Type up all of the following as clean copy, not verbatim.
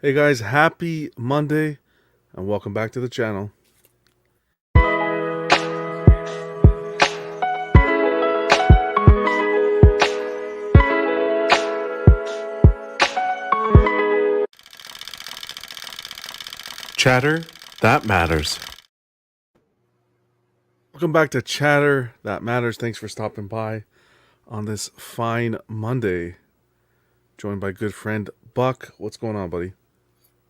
Hey guys, happy Monday and welcome back to the channel. Chatter that matters. Welcome back to Chatter That Matters. Thanks for stopping by on this fine Monday. Joined by good friend Buck. What's going on, buddy?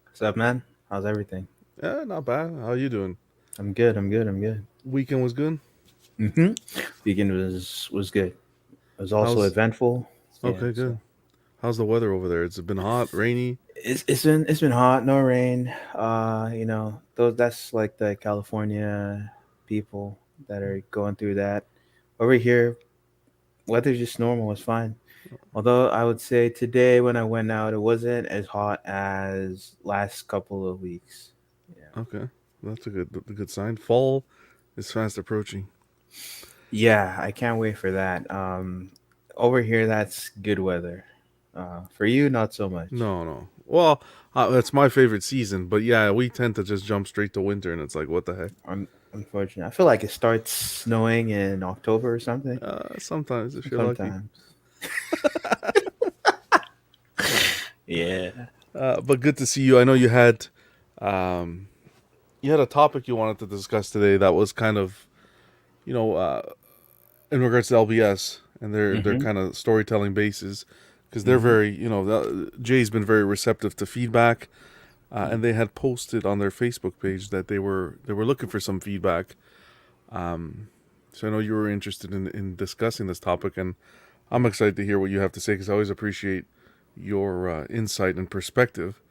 What's up, man? How's everything? Not bad. How you doing? I'm good. I'm good. Weekend was good? Mm-hmm. Weekend was good. It was also How's eventful. Yeah. Okay, So good. How's the weather over there? It's been hot, rainy. it's been hot, no rain. Those that's like the California people that are going through that. Over here, weather's just normal. It's fine. Although I would say today when I went out, it wasn't as hot as last couple of weeks. Yeah. Okay. That's a good sign. Fall is fast approaching. Yeah, I can't wait for that. Over here, that's good weather. For you, not so much. No, no. Well, that's my favorite season, but yeah, we tend to just jump straight to winter and it's like what the heck? Unfortunately, I feel like it starts snowing in October or something. Sometimes if you're lucky. Sometimes. Yeah. But good to see you. I know um, you had a topic you wanted to discuss today that was kind of, you know, in regards to LBS and their Hmm. kind of storytelling bases, because they're Hmm. very, Jay's been very receptive to feedback, and they had posted on their Facebook page that they were looking for some feedback. Um, so I know you were interested in discussing this topic, and I'm excited to hear what you have to say because I always appreciate your insight and perspective.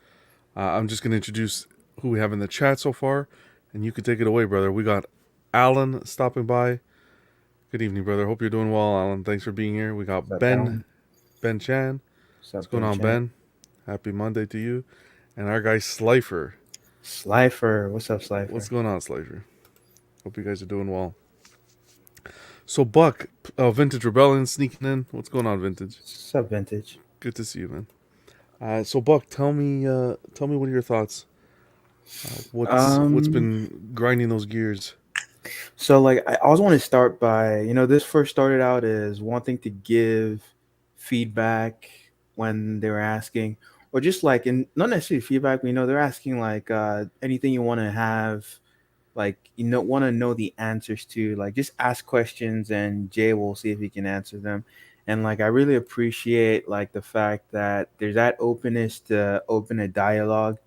I'm just going to introduce who we have in the chat so far, and you can take it away, brother. We got Alan stopping by. Good evening, brother. Hope you're doing well, Alan. Thanks for being here. We What's got up, Alan? Ben Chan. What's What's up, going Ben on, Chan? Ben? Happy Monday to you. And our guy Slifer. Slifer. What's up, What's Slifer? going on, Slifer? Hope you guys are doing well. So Buck, Vintage Rebellion sneaking in. What's going on, Vintage? What's up, Vintage? Good to see you, man. So Buck, tell me what are your thoughts? What's Um, been grinding those gears? So like I always want to start by, this first started out as wanting to give feedback when they were asking, or just like in not necessarily feedback, but they're asking like anything you want to have, like want to know the answers to, like just ask questions and Jay will see if he can answer them. And like I really appreciate like the fact that there's that openness to open a dialogue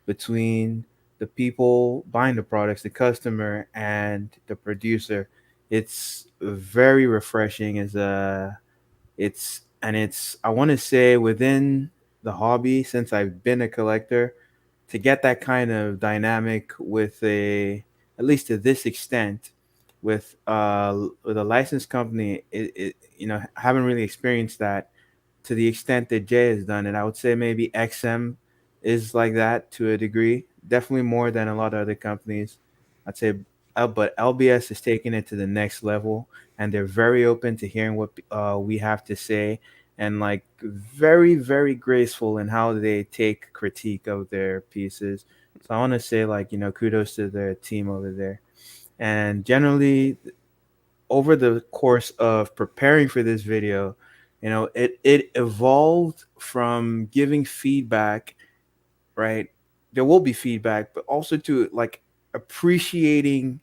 between the people buying the products, the customer, and the producer. It's very refreshing. It's I want to say within the hobby since I've been a collector to get that kind of dynamic with a at least to this extent with a licensed company. I haven't really experienced that to the extent that Jay has done it. I would say maybe XM is like that to a degree, definitely more than a lot of other companies. I'd say, but LBS is taking it to the next level, and they're very open to hearing what we have to say, and like very, very graceful in how they take critique of their pieces. So I want to say, like, kudos to their team over there. And generally, over the course of preparing for this video, it evolved from giving feedback, right? There will be feedback, but also to like appreciating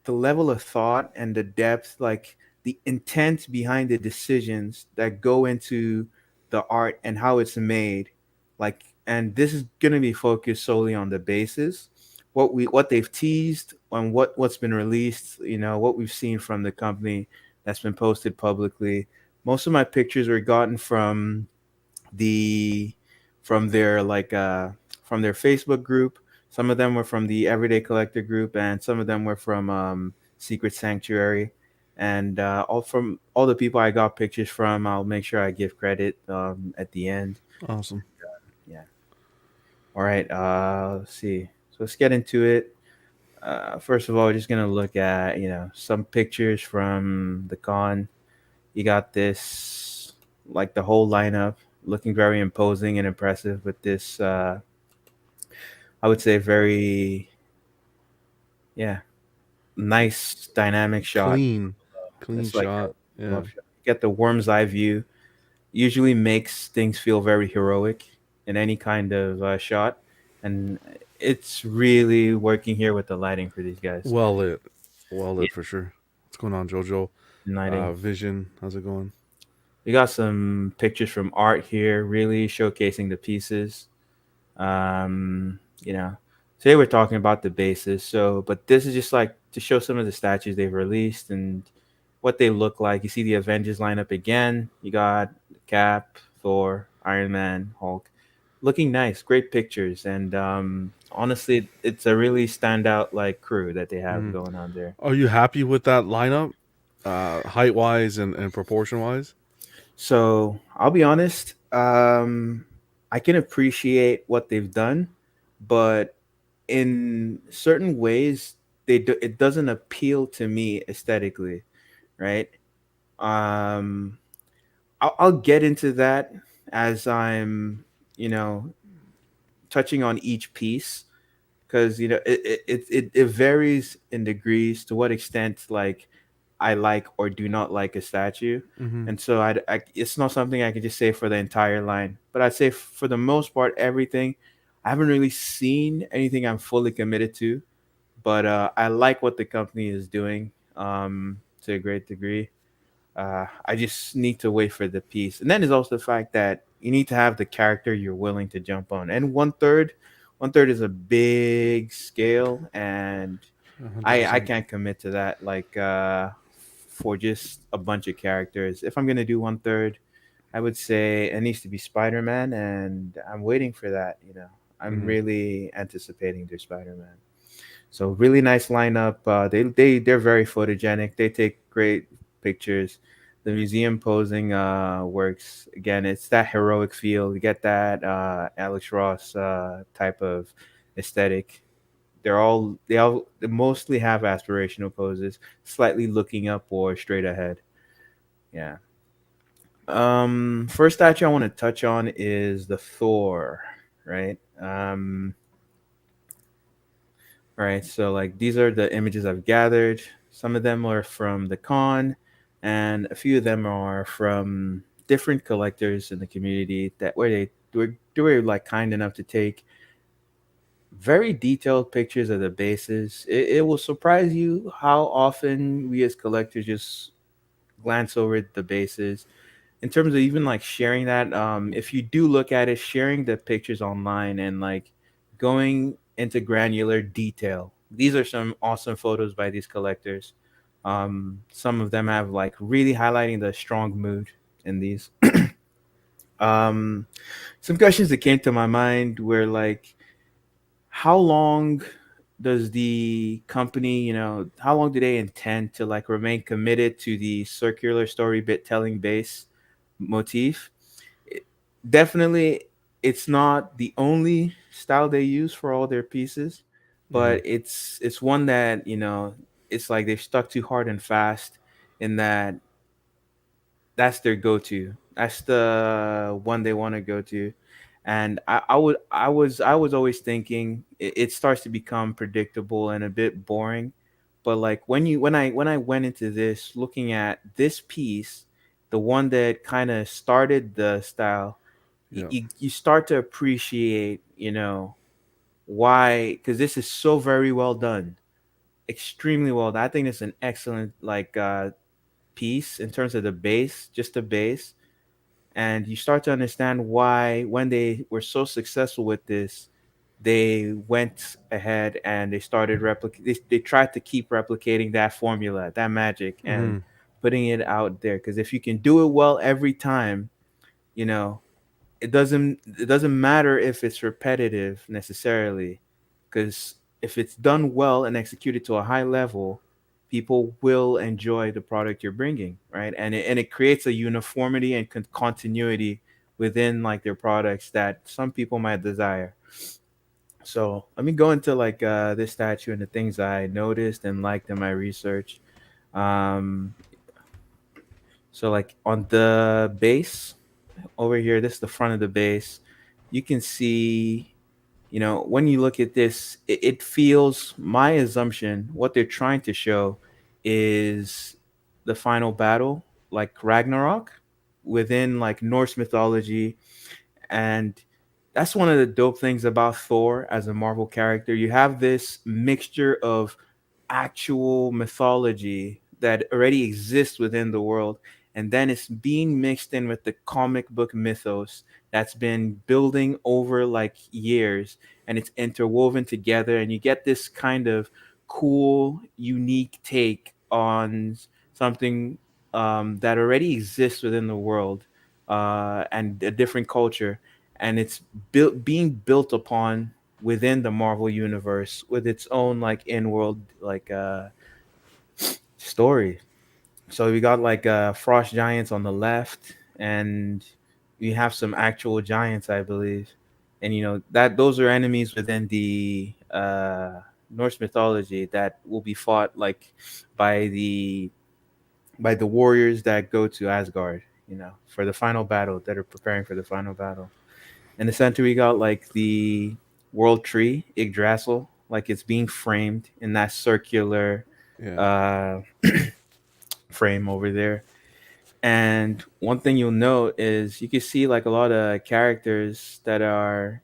the level of thought and the depth, like the intent behind the decisions that go into the art and how it's made. Like, and this is going to be focused solely on the basis, what they've teased, on what's been released. What we've seen from the company that's been posted publicly. Most of my pictures were gotten the from their like from their Facebook group. Some of them were from the Everyday Collector group, and some of them were from Secret Sanctuary. And all from all the people I got pictures from, I'll make sure I give credit at the end. Awesome. Yeah. All right. Let's see. So let's get into it. First of all, we're just gonna look at some pictures from the con. You got this like the whole lineup looking very imposing and impressive with this I would say very, yeah, nice dynamic shot. Clean It's like shot. a Yeah. love shot. Get the worm's eye view. Usually makes things feel very heroic in any kind of shot, and it's really working here with the lighting for these guys. Well lit. Well Yeah, lit for sure. What's going on, Jojo? lighting. Vision, how's it going? We got some pictures from art here, really showcasing the pieces. You know, today we're talking about the bases. So, but this is just like to show some of the statues they've released and what they look like. You see the Avengers lineup again. You got Cap, Thor, Iron Man, Hulk, looking nice. Great pictures, and honestly, it's a really standout like crew that they have Hmm. going on there. Are you happy with that lineup, height wise and proportion wise? So I'll be honest. I can appreciate what they've done, but in certain ways, it doesn't appeal to me aesthetically, right? Um, I'll get into that as I'm, you know, touching on each piece because it varies in degrees to what extent like I like or do not like a statue, Mm-hmm. and so it's not something I could just say for the entire line. But I'd say for the most part, everything. I haven't really seen anything I'm fully committed to, but I like what the company is doing to a great degree. I just need to wait for the piece, and then there's also the fact that you need to have the character you're willing to jump on. And one third is a big scale, and hundred I percent. can't commit to that like for just a bunch of characters. If I'm gonna do one third, I would say it needs to be Spider Man, and I'm waiting for that. I'm Mm-hmm. really anticipating their Spider Man. So really nice lineup. They're very photogenic. They take great pictures. The museum posing works again. It's that heroic feel. You get that Alex Ross type of aesthetic. They mostly have aspirational poses, slightly looking up or straight ahead. Yeah. First statue I want to touch on is the Thor, right? Right. So like these are the images I've gathered. Some of them are from the con, and a few of them are from different collectors in the community that where they were like kind enough to take very detailed pictures of the bases. It will surprise you how often we as collectors just glance over the bases in terms of even like sharing that. If you do look at it, sharing the pictures online and like going into granular detail, these are some awesome photos by these collectors. Some of them have like really highlighting the strong mood in these. um some questions that came to my mind were like, how long does the company, how long do they intend to like remain committed to the circular story bit telling base motif? It- Definitely, it's not the only style they use for all their pieces, Mm-hmm. but it's one that it's like they've stuck to hard and fast in that that's their go-to. That's the one they want to go to. And I was always thinking it starts to become predictable and a bit boring. But like when I went into this looking at this piece, the one that kind of started the style, Yeah. you start to appreciate, why, because this is so very well done, extremely well done. I think it's an excellent like piece in terms of the base, just the base, and you start to understand why when they were so successful with this, they went ahead and they started they tried to keep replicating that formula, that magic, and Mm-hmm. putting it out there, because if you can do it well every time, you know it doesn't matter if it's repetitive necessarily, because if it's done well and executed to a high level, people will enjoy the product you're bringing, right? And it creates a uniformity and continuity within like their products that some people might desire. So let me go into like this statue and the things I noticed and liked in my research. um so like on the base over here, this is the front of the base. You can see, when you look at this, it feels, my assumption, what they're trying to show is the final battle, like Ragnarok, within like Norse mythology. And that's one of the dope things about Thor as a Marvel character. You have this mixture of actual mythology that already exists within the world, and then it's being mixed in with the comic book mythos that's been building over like years, and it's interwoven together, and you get this kind of cool, unique take on something that already exists within the world, and a different culture, and it's being built upon within the Marvel universe with its own like in-world like story. So we got like frost giants on the left, and we have some actual giants, I believe. And that those are enemies within the Norse mythology that will be fought like by the warriors that go to Asgard, for the final battle, that are preparing for the final battle. In the center, we got like the world tree, Yggdrasil, like it's being framed in that circular Yeah. uh, frame over there. And one thing you'll note is you can see like a lot of characters that are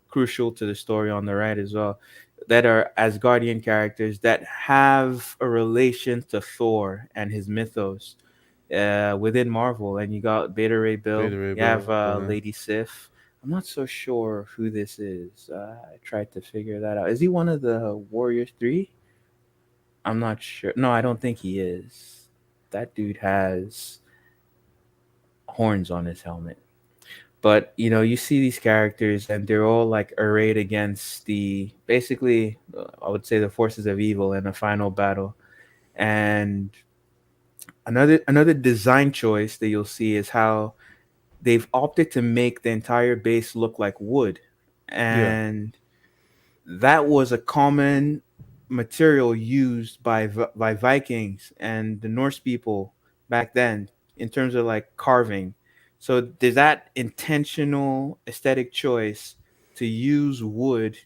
crucial to the story on the right as well, that are Asgardian characters that have a relation to Thor and his mythos within Marvel. And you got Beta Ray Bill. Beta Ray You have Bill. Yeah. Lady Sif. I'm not so sure who this is. I tried to figure that out. Is he one of the Warriors 3? I'm not sure. No, I don't think he is. That dude has horns on his helmet. But you see these characters, and they're all like arrayed against the, basically, I would say, the forces of evil in a final battle. And another design choice that you'll see is how they've opted to make the entire base look like wood. Yeah. And that was a common material used by Vikings and the Norse people back then in terms of like carving. So there's that intentional aesthetic choice to use wood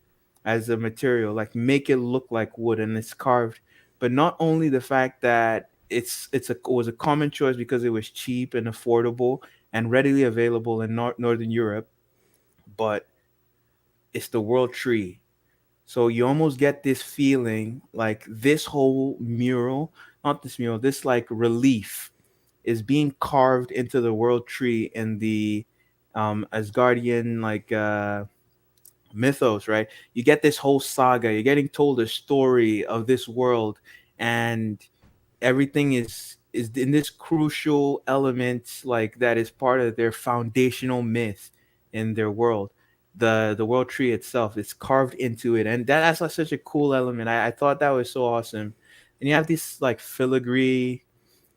as a material, like make it look like wood, and it's carved. But not only the fact that it was a common choice because it was cheap and affordable and readily available in Northern Europe, but it's the world tree. So you almost get this feeling like this whole mural, not this mural, this like relief is being carved into the world tree in the Asgardian like mythos, right? You get this whole saga. You're getting told a story of this world, and everything is in this crucial element like that is part of their foundational myth in their world. The world tree itself is carved into it, and that's like such a cool element. I thought that was so awesome. And you have this like filigree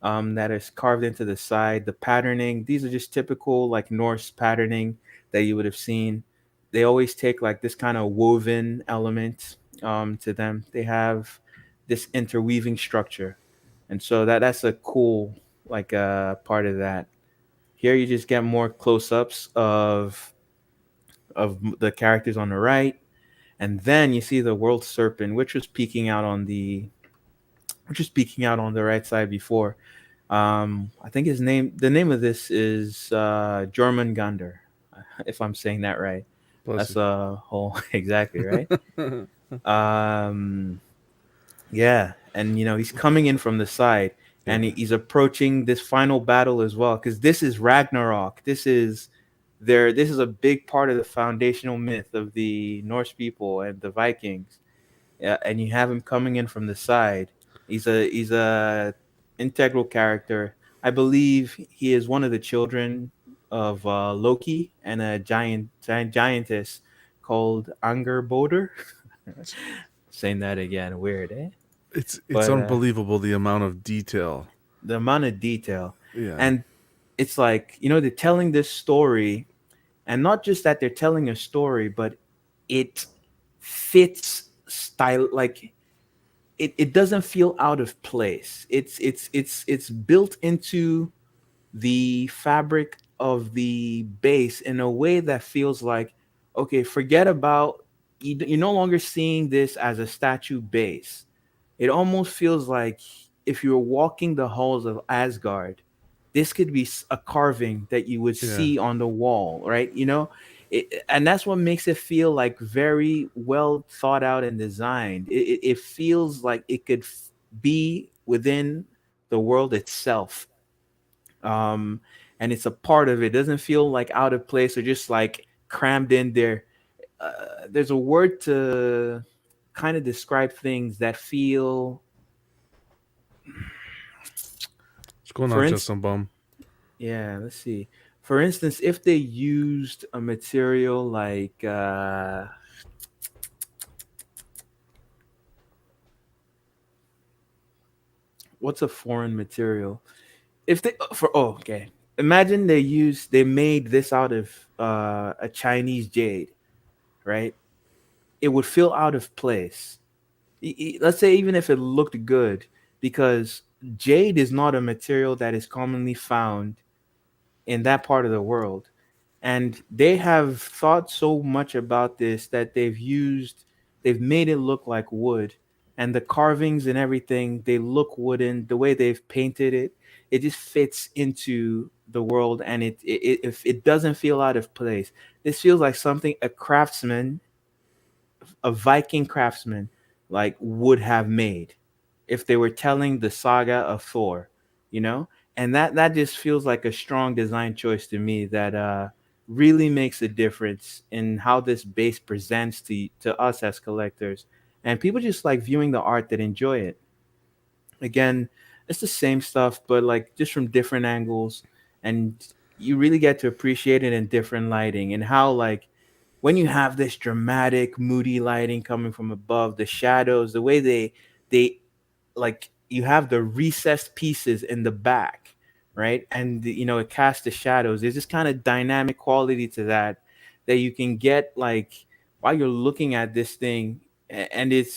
that is carved into the side, the patterning. These are just typical like Norse patterning that you would have seen. They always take like this kind of woven element to them. They have this interweaving structure, and so that's a cool like part of that. Here you just get more close-ups of the characters on the right, and then you see the world serpent, which was peeking out on the right side before. I think the name of this is Jormungandr, if I'm saying that right. Bless That's a whole exactly right. you. Um, yeah, and he's coming in from the side, and Yeah. he's approaching this final battle as well, because this is Ragnarok. This is a big part of the foundational myth of the Norse people and the Vikings. Yeah, and you have him coming in from the side. He's a integral character. I believe he is one of the children of Loki and a giantess called Angerboder. Saying that again, weird, eh? It's But unbelievable the amount of detail. the amount of detail, Yeah. and it's like they're telling this story, and not just that they're telling a story, but it fits style, like it doesn't feel out of place. It's built into the fabric of the base in a way that feels like, okay, forget about you're no longer seeing this as a statue base. It almost feels like if you're walking the halls of Asgard, this could be a carving that you would Yeah. see on the wall, right? And that's what makes it feel like very well thought out and designed. It feels like it could be within the world itself. Um, and it's a part of it. It doesn't feel like out of place or just like crammed in there. There's a word to kind of describe things that feel, What's going for on, instance, Justin Bum? yeah, let's see. For instance, if they used a material like what's a foreign material? If they for oh okay, imagine they made this out of a Chinese jade, right? It would feel out of place. Let's say even if it looked good, because jade is not a material that is commonly found in that part of the world. And they have thought so much about this that they've made it look like wood. And the carvings and everything, they look wooden. The way they've painted it, it just fits into the world, and if it doesn't feel out of place. This feels like something a Viking craftsman, like would have made if they were telling the saga of Thor, you know? And that just feels like a strong design choice to me that really makes a difference in how this base presents to us as collectors. And people just like viewing the art that enjoy it. Again, it's the same stuff, but like just from different angles, and you really get to appreciate it in different lighting and how like when you have this dramatic, moody lighting coming from above, the shadows, the way they like you have the recessed pieces in the back, right? And it casts the shadows. There's this kind of dynamic quality to that you can get like while you're looking at this thing, and it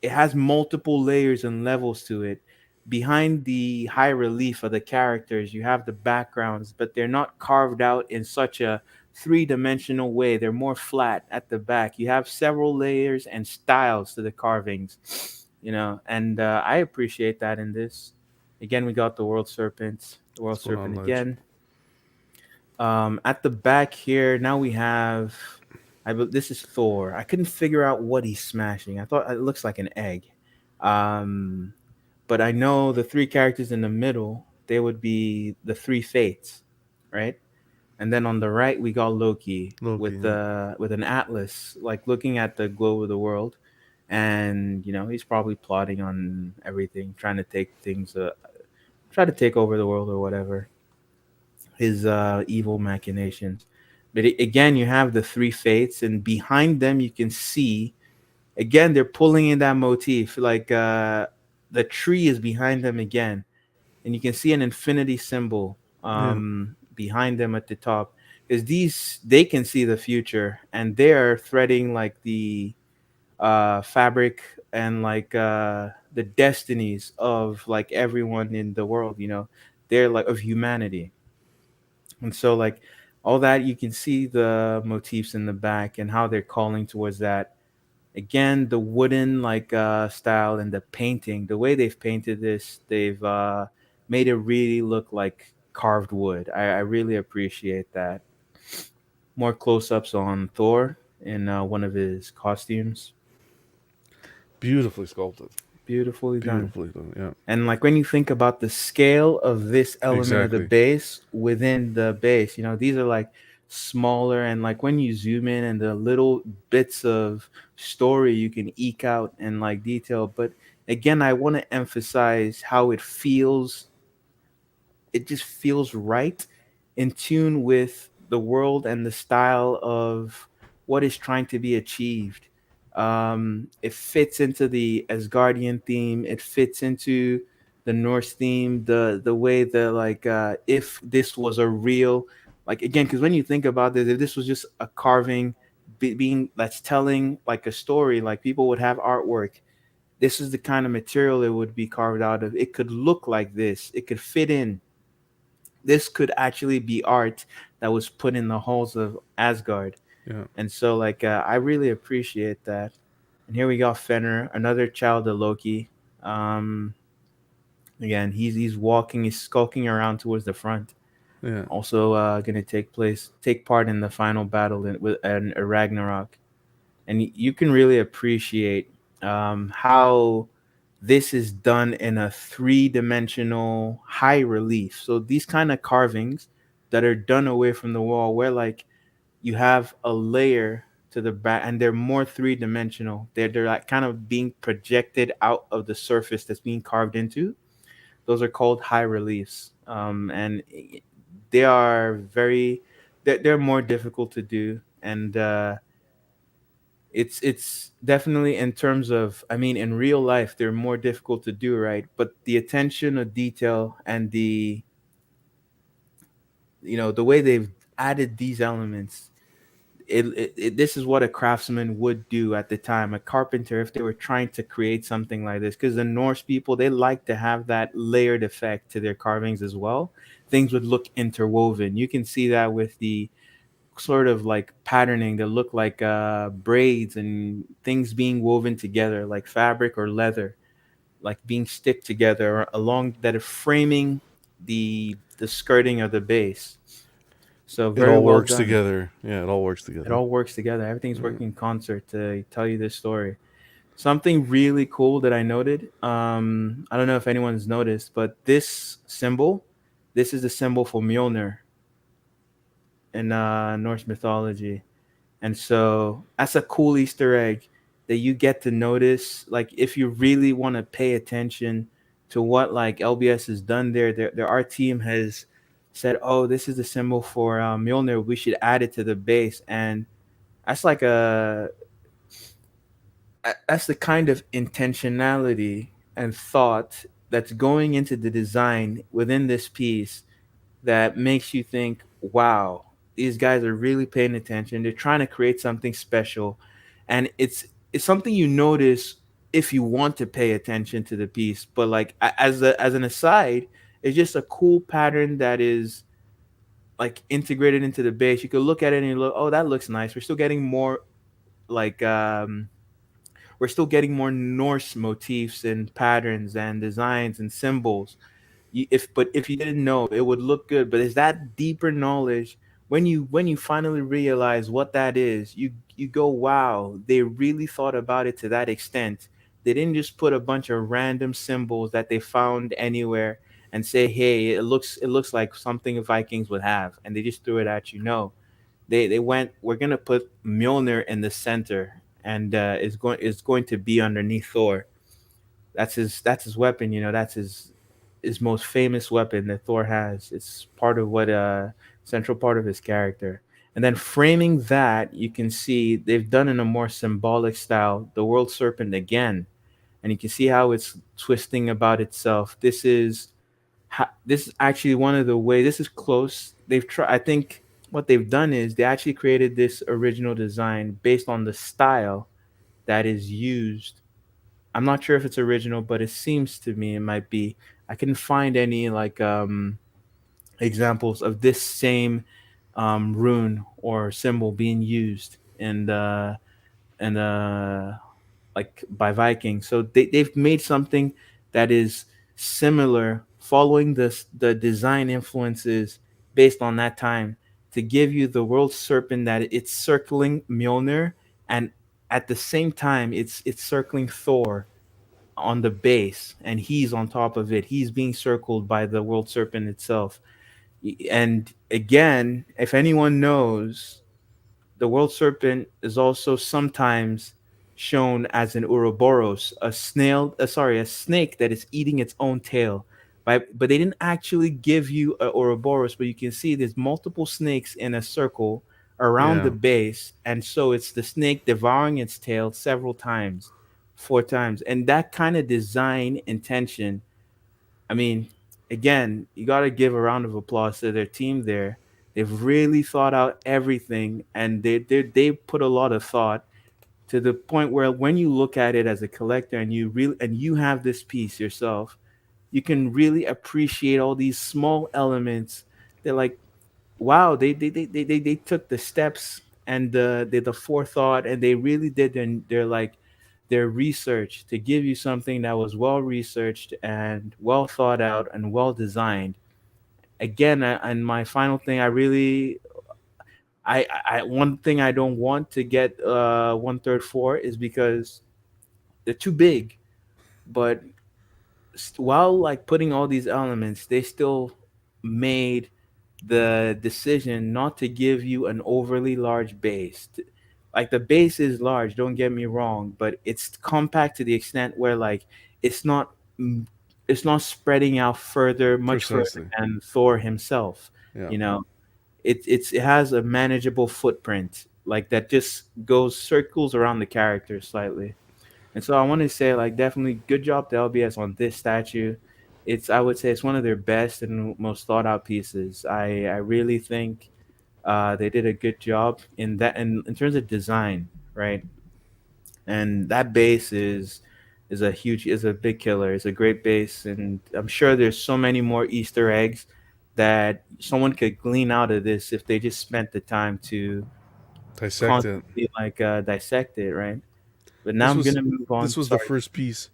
has multiple layers and levels to it. Behind the high relief of the characters, you have the backgrounds, but they're not carved out in such a three-dimensional way. They're more flat at the back. You have several layers and styles to the carvings, and I appreciate that in this. Again, we got the world What's going on, serpent Ledge? again. At the back here, now we have. This is Thor. I couldn't figure out what he's smashing. I thought it looks like an egg. Um, but I know the three characters in the middle, they would be the three fates, right? And then on the right we got Loki Loki. with Yeah. with an atlas, like looking at the globe of the world, and he's probably plotting on everything, trying to try to take over the world or whatever. His evil machinations. But again, you have the three fates, and behind them you can see again they're pulling in that motif, like the tree is behind them again, and you can see an infinity symbol Yeah. behind them at the top, because these they can see the future, and they're threading like the fabric and like the destinies of like everyone in the world. They're like of humanity, and so like all that you can see the motifs in the back and how they're calling towards that. Again, the wooden like style and the painting, the way they've painted this, they've made it really look like carved wood. I really appreciate that. More close-ups on Thor in one of his costumes. Beautifully sculpted. Beautifully done. Beautifully done. Yeah. And like when you think about the scale of this element of the Exactly. base within the base, these are like smaller, and like when you zoom in and the little bits of story you can eke out and like detail. But again, I want to emphasize how it just feels right, in tune with the world and the style of what is trying to be achieved. It fits into the Asgardian theme. It fits into the Norse theme. The way that like if this was a real, like again, because when you think about this, if this was just a carving being that's telling like a story, like people would have artwork. This is the kind of material it would be carved out of. It could look like this. It could fit in. This could actually be art that was put in the halls of Asgard. Yeah. And so like I really appreciate that. And here we got Fenrir, another child of Loki. Um, Again, he's walking, he's skulking around towards the front. Yeah. Also, going to take part in the final battle with an Ragnarok, and you can really appreciate how this is done in a three-dimensional high relief. So these kind of carvings that are done away from the wall, where like you have a layer to the back, and they're more three-dimensional. They're like kind of being projected out of the surface that's being carved into. Those are called high reliefs, and they are they're more difficult to do, and it's definitely in terms of, I mean, in real life they're more difficult to do, right? But the attention of detail and the, the way they've added these elements, this is what a craftsman would do at the time, a carpenter, if they were trying to create something like this, because the Norse people, they like to have that layered effect to their carvings as well. Things would look interwoven. You can see that with the sort of like patterning that look like braids and things being woven together like fabric or leather, like being stick together along that are framing the skirting of the base. So It very all well works done. together. Yeah, it all works It together. all works together. Everything's Yeah. working in concert to tell you this story. Something really cool that I noted. I don't know if anyone's noticed, but this is the symbol for Mjolnir in Norse mythology. And so that's a cool Easter egg that you get to notice. Like if you really want to pay attention to what like LBS has done there, their art team has said, "Oh, this is the symbol for Mjolnir. We should add it to the base." And that's like that's the kind of intentionality and thought that's going into the design within this piece that makes you think, wow, these guys are really paying attention. They're trying to create something special. And it's something you notice if you want to pay attention to the piece. But like as an aside, it's just a cool pattern that is like integrated into the base. You could look at it and you look, oh, that looks nice. Like we're still getting more Norse motifs and patterns and designs and symbols. If you didn't know, it would look good. But it's that deeper knowledge when you finally realize what that is, you go, wow, they really thought about it to that extent. They didn't just put a bunch of random symbols that they found anywhere and say, hey, it looks like something Vikings would have, and they just threw it at you. No, they went, we're gonna put Mjolnir in the center, and it's going to be underneath Thor. That's his weapon. That's his most famous weapon that Thor has. It's part of what central part of his character. And then framing that, you can see they've done in a more symbolic style the world serpent again, and you can see how it's twisting about itself. This is actually one of the way. This is close. They've tried. I think what they've done is they actually created this original design based on the style that is used. I'm not sure if it's original, but it seems to me it might be. I couldn't find any like examples of this same rune or symbol being used and like by Vikings. So they've made something that is similar, following the design influences based on that time, to give you the world serpent that it's circling Mjolnir, and at the same time it's circling Thor on the base, and he's on top of it. He's being circled by the world serpent itself. And again, if anyone knows, the world serpent is also sometimes shown as an Ouroboros, a snake that is eating its own tail. But they didn't actually give you a Ouroboros, but you can see there's multiple snakes in a circle around the Yeah. base, and so it's the snake devouring its tail several times, four times, and that kind of design intention. I mean, again, you got to give a round of applause to their team there. They've really thought out everything, and they put a lot of thought to the point where when you look at it as a collector and you have this piece yourself, you can really appreciate all these small elements. They're like, wow, they took the steps and the forethought, and they really did their research to give you something that was well researched and well thought out and well designed. Again, and my final thing, I one thing I don't want to get one third for is because they're too big. But while like putting all these elements, they still made the decision not to give you an overly large base. Like the base is large, don't get me wrong, but it's compact to the extent where like it's not mm, it's not spreading out further, much further Precisely. than Thor himself. Yeah. You know, it has a manageable footprint like that just goes circles around the character slightly. And so I want to say, like, definitely good job to LBS on this statue. I would say, it's one of their best and most thought out pieces. I really think they did a good job in that, in terms of design, right? And that base is a big killer. It's a great base, and I'm sure there's so many more Easter eggs that someone could glean out of this if they just spent the time to Dissect it. constantly like dissect it, right? But now This I'm was gonna move this on. was the Sorry. first piece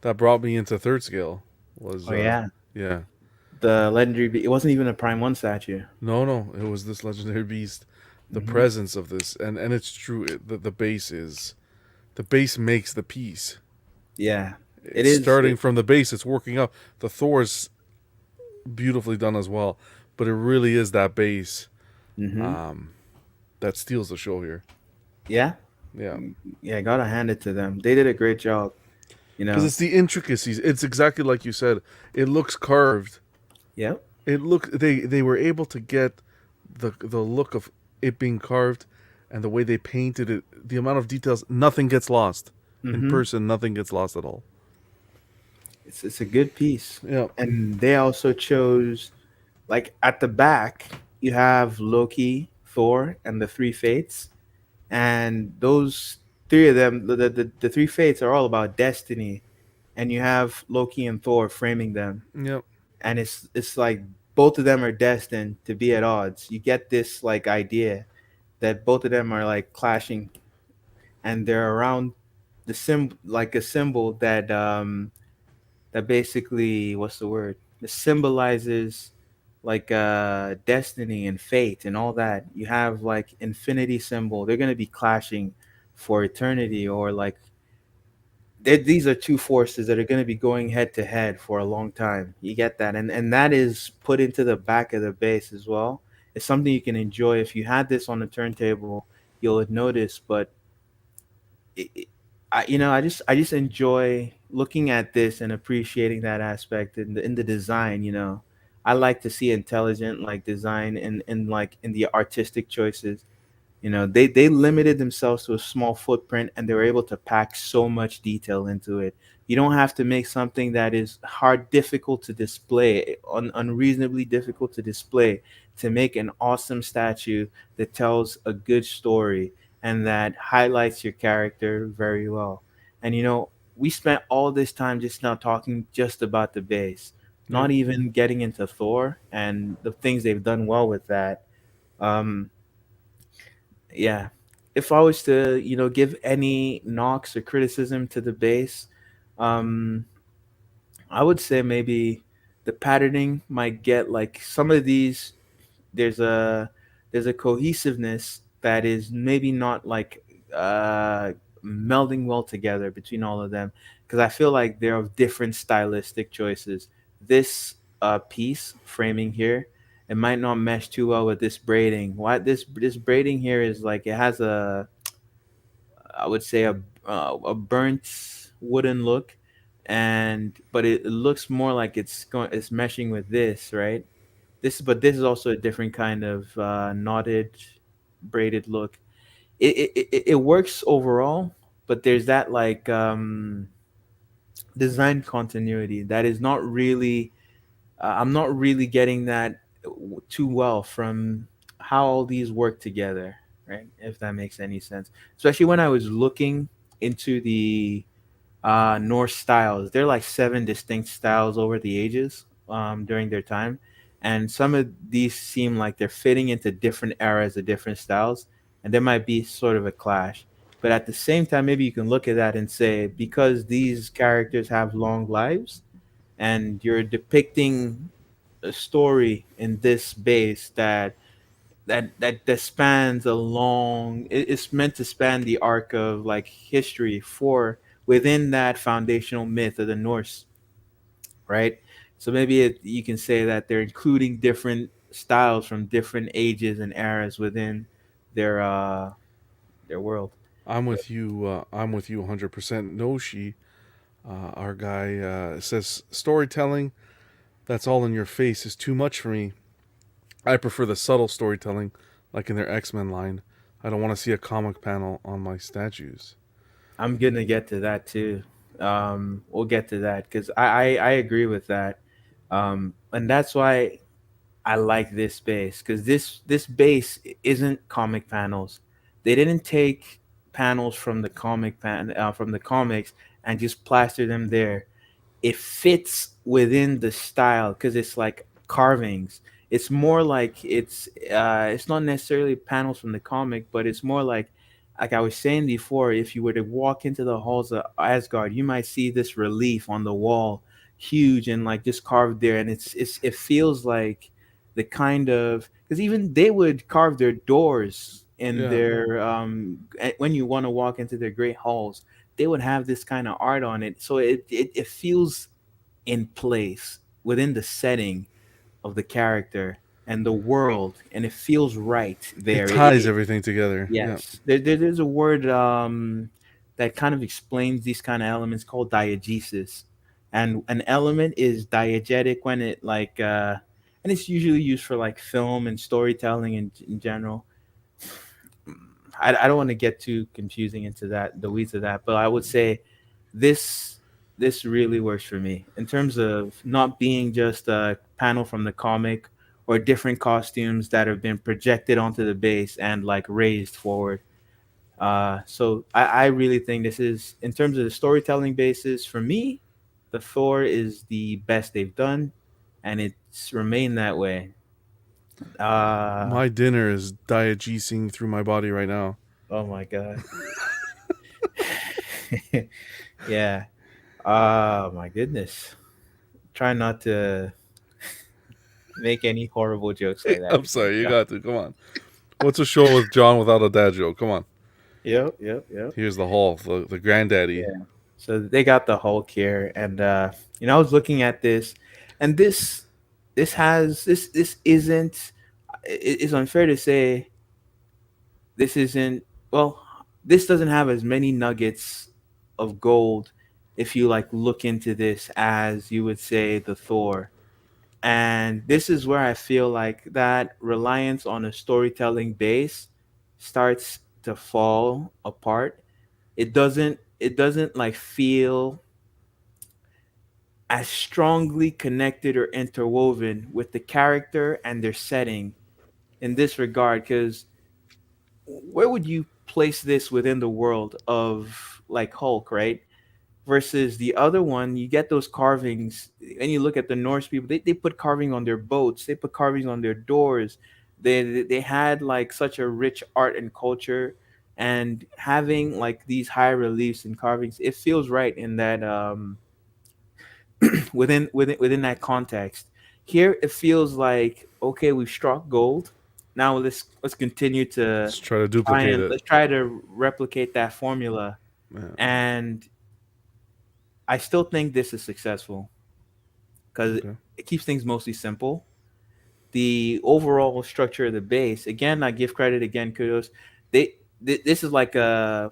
that brought me into third scale. Was Oh yeah, yeah. the legendary. It wasn't even a Prime One statue. No, no, it was this legendary beast. The Hmm. presence of this, and it's true. The base makes the piece. Yeah, it It's is. starting from the base. It's working up. The Thor's beautifully done as well, but it really is that base Hmm. um, that steals the show here. Yeah, Yeah, yeah. Gotta hand it to them. They did a great job. You because know. it's the intricacies. It's exactly like you said. It looks carved. Yep. They were able to get the look of it being carved, and the way they painted it, the amount of details. Nothing gets lost in Hmm. person. Nothing gets lost at all. It's a good piece, Yeah. and they also chose, like, at the back you have Loki, Thor, and the three Fates, and those three of them, the three Fates are all about destiny, and you have Loki and Thor framing them, Yep. and it's like both of them are destined to be at odds. You get this like idea that both of them are like clashing, and they're around the like a symbol that basically, what's the word? It symbolizes like destiny and fate and all that. You have like infinity symbol. They're gonna be clashing for eternity, or like these are two forces that are going to be going head to head for a long time. You get that, and that is put into the back of the base as well. It's something you can enjoy. If you had this on the turntable, you'll notice. But I just enjoy looking at this and appreciating that aspect in the design. I like to see intelligent like design in like in the artistic choices. They limited themselves to a small footprint, and they were able to pack so much detail into it. You don't have to make something that is difficult to display, unreasonably difficult to display, to make an awesome statue that tells a good story and that highlights your character very well. And we spent all this time just now talking just about the base, Yep. not even getting into Thor and the things they've done well with that. Um, yeah. If I was to, give any knocks or criticism to the base, um, I would say maybe the patterning might get like some of these. There's a there's a cohesiveness that is maybe not like melding well together between all of them, because I feel like they're of different stylistic choices. This piece framing here, it might not mesh too well with this braiding. Why this braiding here is like it has I would say a burnt wooden look, and but it looks more like it's meshing with this, right? This is also a different kind of knotted, braided look. It works overall, but there's that like design continuity that is not really. I'm not really getting that too well from how all these work together, right? If that makes any sense, especially when I was looking into the Norse styles. They're like seven distinct styles over the ages during their time, and some of these seem like they're fitting into different eras of different styles. and there might be sort of a clash. But at the same time, maybe you can look at that and say, because these characters have long lives, and you're depicting a story in this base that spans a long, it's meant to span the arc of like history for within that foundational myth of the Norse, right? So maybe you can say that they're including different styles from different ages and eras within their world. I'm with you. I'm with you 100%. Noshi, our guy, says storytelling that's all in your face is too much for me. I prefer the subtle storytelling, like in their X-Men line. I don't want to see a comic panel on my statues. I'm gonna get to that too. We'll get to that because I agree with that, and that's why I like this base because this base isn't comic panels. They didn't take panels from the from the comics and just plaster them there. It fits within the style because it's like carvings. It's more like it's not necessarily panels from the comic, but it's more like I was saying before, if you were to walk into the halls of Asgard, you might see this relief on the wall, huge and like just carved there, and it feels like the kind of because even they would carve their doors in Yeah, their when you want to walk into their great halls, they would have this kind of art on it, so it feels in place within the setting of the character and the world, and it feels right it there. ties everything together. Yeah, Yes, there's a word that kind of explains these kind of elements called diegesis, and an element is diegetic when it and it's usually used for like film and storytelling in general. I don't want to get too confusing into that the weeds of that, but I would say this this really works for me in terms of not being just a panel from the comic or different costumes that have been projected onto the base and like raised forward. So I really think this is in terms of the storytelling basis for me, the Thor is the best they've done, and it's remained that way. Uh, my dinner is diegesing through my body right now. oh my god. Yeah. Oh my goodness. Try not to make any horrible jokes like that. I'm sorry, you got to come on. What's a show with John without a dad joke? Come on. Yep, yep, yep. Here's the Hall, the granddaddy. Yeah. So they got the Hulk here, and I was looking at this, and this isn't. It's unfair to say this isn't. Well, this doesn't have as many nuggets of gold if you like look into this as you would say the Thor. And this is where I feel like that reliance on a storytelling base starts to fall apart. It doesn't like feel as strongly connected or interwoven with the character and their setting in this regard, because where would you place this within the world of like Hulk, right? Versus the other one, you get those carvings, and you look at the Norse people, they put carving on their boats, they put carvings on their doors. They had like such a rich art and culture, and having like these high reliefs and carvings, it feels right in that within that context. Here it feels like, okay, we've struck gold. Now let's continue to Let's try to try duplicate and it. let's try to replicate that formula. Yeah. And I still think this is successful because Okay. it keeps things mostly simple. The overall structure of the base, again, I give credit, again, kudos. This is like a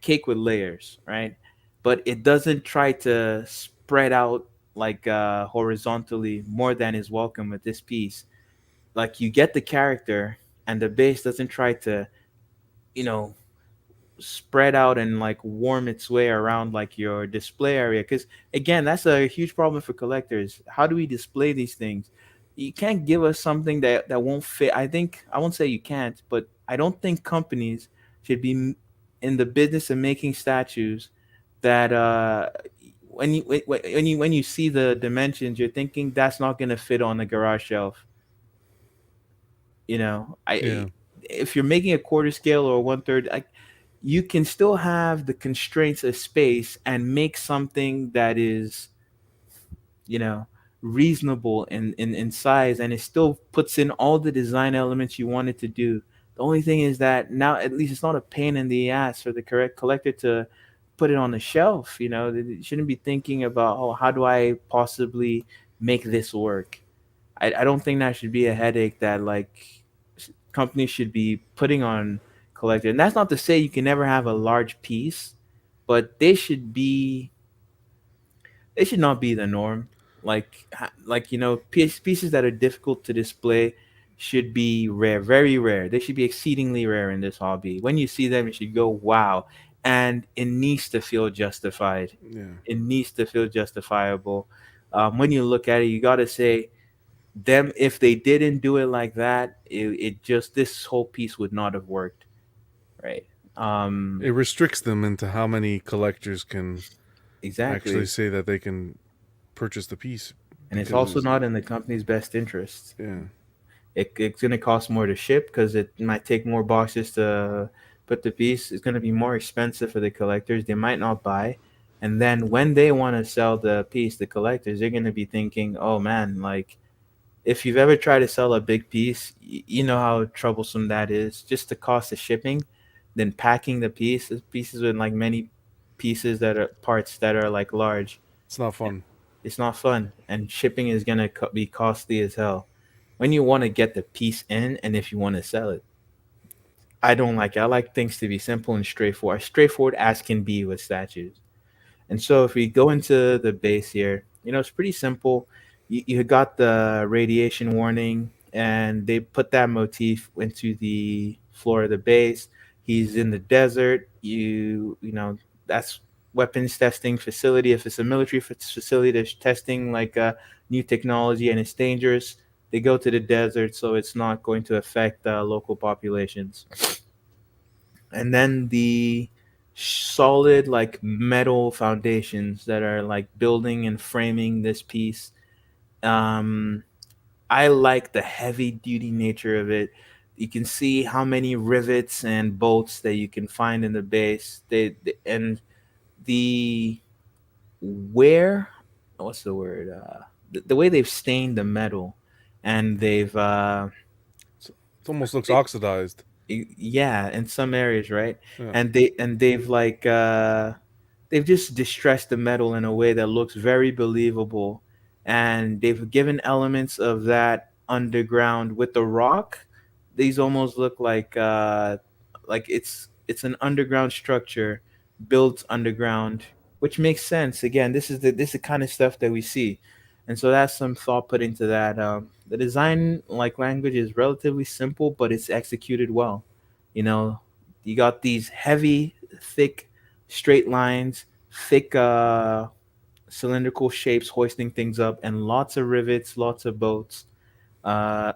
cake with layers, right? But it doesn't try to spread out like horizontally more than is welcome with this piece. Like you get the character, and the base doesn't try to, you know, spread out and like warm its way around like your display area, because again, that's a huge problem for collectors. How do we display these things? You can't give us something that won't fit. I think, I won't say you can't, but I don't think companies should be in the business of making statues that when you see the dimensions, you're thinking that's not going to fit on the garage shelf. you know Yeah. i if you're making a quarter scale or one third, like, you can still have the constraints of space and make something that is, you know, reasonable in size, and it still puts in all the design elements you want it to do. The only thing is that now at least it's not a pain in the ass for the correct collector to put it on the shelf. They shouldn't be thinking about, oh, how do I possibly make this work. I don't think that should be a headache that, like, companies should be putting on collector. And that's not to say you can never have a large piece, but they should not be the norm. Like, pieces that are difficult to display should be rare, very rare. They should be exceedingly rare in this hobby. When you see them, you should go, wow. And it needs to feel justified. Yeah. It needs to feel justifiable. When you look at it, you got to say, them, if they didn't do it like that, it just, this whole piece would not have worked, right? It restricts them into how many collectors can actually Exactly. say that they can purchase the piece And it's also because not in the company's best interest. yeah, It's going to cost more to ship because it might take more boxes to put the piece. It's going to be more expensive for the collectors. They might not buy. And then when they want to sell the piece, the collectors, they're going to be thinking, oh man, like, if you've ever tried to sell a big piece, you know how troublesome that is. Just the cost of shipping, then packing the pieces with like many pieces that are parts that are like large. it's not fun. It's not fun, and shipping is gonna be costly as hell. When you want to get the piece in, and if you want to sell it, I don't like it. I like things to be simple and straightforward as can be with statues. And so if we go into the base here, it's pretty simple. You got the radiation warning, and they put that motif into the floor of the base. He's in the desert. That's weapons testing facility. If it's a military facility that's testing like new technology and it's dangerous, they go to the desert so it's not going to affect local populations. And then the solid like metal foundations that are like building and framing this piece. um I like the heavy duty nature of it. You can see how many rivets and bolts that you can find in the base. And the where what's the word, the way they've stained the metal, and they've It almost looks they, oxidized. yeah, in some areas, right? Yeah, And they've like they've just distressed the metal in a way that looks very believable, and they've given elements of that underground with the rock. These almost look like it's an underground structure built underground, which makes sense. Again, this is the kind of stuff that we see, and so that's some thought put into that. The design like language is relatively simple, but it's executed well. You know, you got these heavy, thick, straight lines, thick cylindrical shapes hoisting things up, and lots of rivets, lots of bolts. Uh,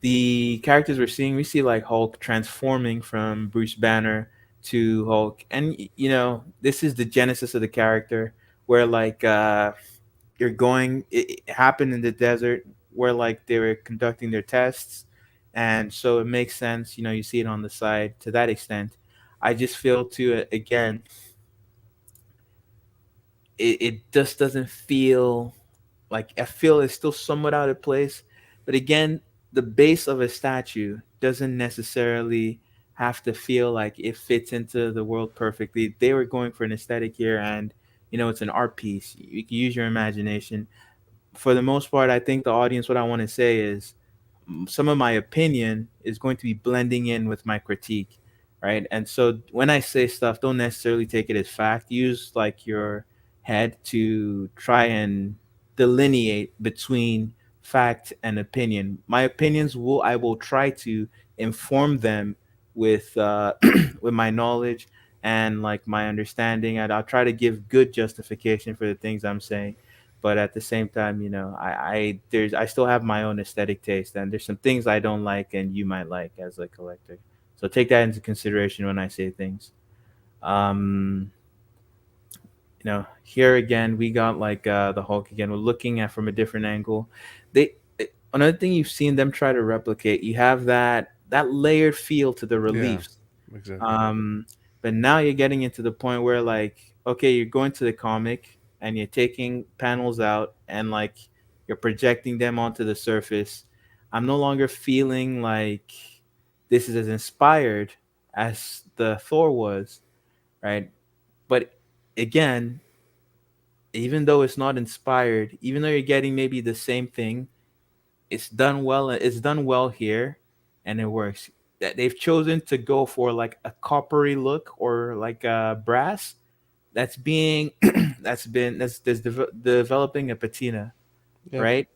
the characters we see like Hulk transforming from Bruce Banner to Hulk, and this is the genesis of the character, where like you're going. It happened in the desert where like they were conducting their tests, and so it makes sense. You see it on the side to that extent. I just feel to again, it just doesn't feel like, I feel it's still somewhat out of place. But again, the base of a statue doesn't necessarily have to feel like it fits into the world perfectly. They were going for an aesthetic here, and it's an art piece. You can use your imagination. For the most part, I think the audience, what I want to say is, some of my opinion is going to be blending in with my critique, right? And so when I say stuff, don't necessarily take it as fact. Use like your head to try and delineate between fact and opinion. My opinions, I will try to inform them with with my knowledge and like my understanding, and I'll try to give good justification for the things I'm saying. But at the same time, I still have my own aesthetic taste, and there's some things I don't like and you might like as a collector. So take that into consideration when I say things. um Here again we got like the Hulk again. We're looking at from a different angle. They another thing you've seen them try to replicate. You have that layered feel to the Yeah, reliefs. exactly. Um, but now you're getting into the point where like, okay, you're going to the comic and you're taking panels out and like you're projecting them onto the surface. I'm no longer feeling like this is as inspired as the Thor was, right? But again, even though it's not inspired, even though you're getting maybe the same thing, it's done well. It's done well here, and it works. That they've chosen to go for like a coppery look or like brass. That's being that's developing a patina, Yeah, right?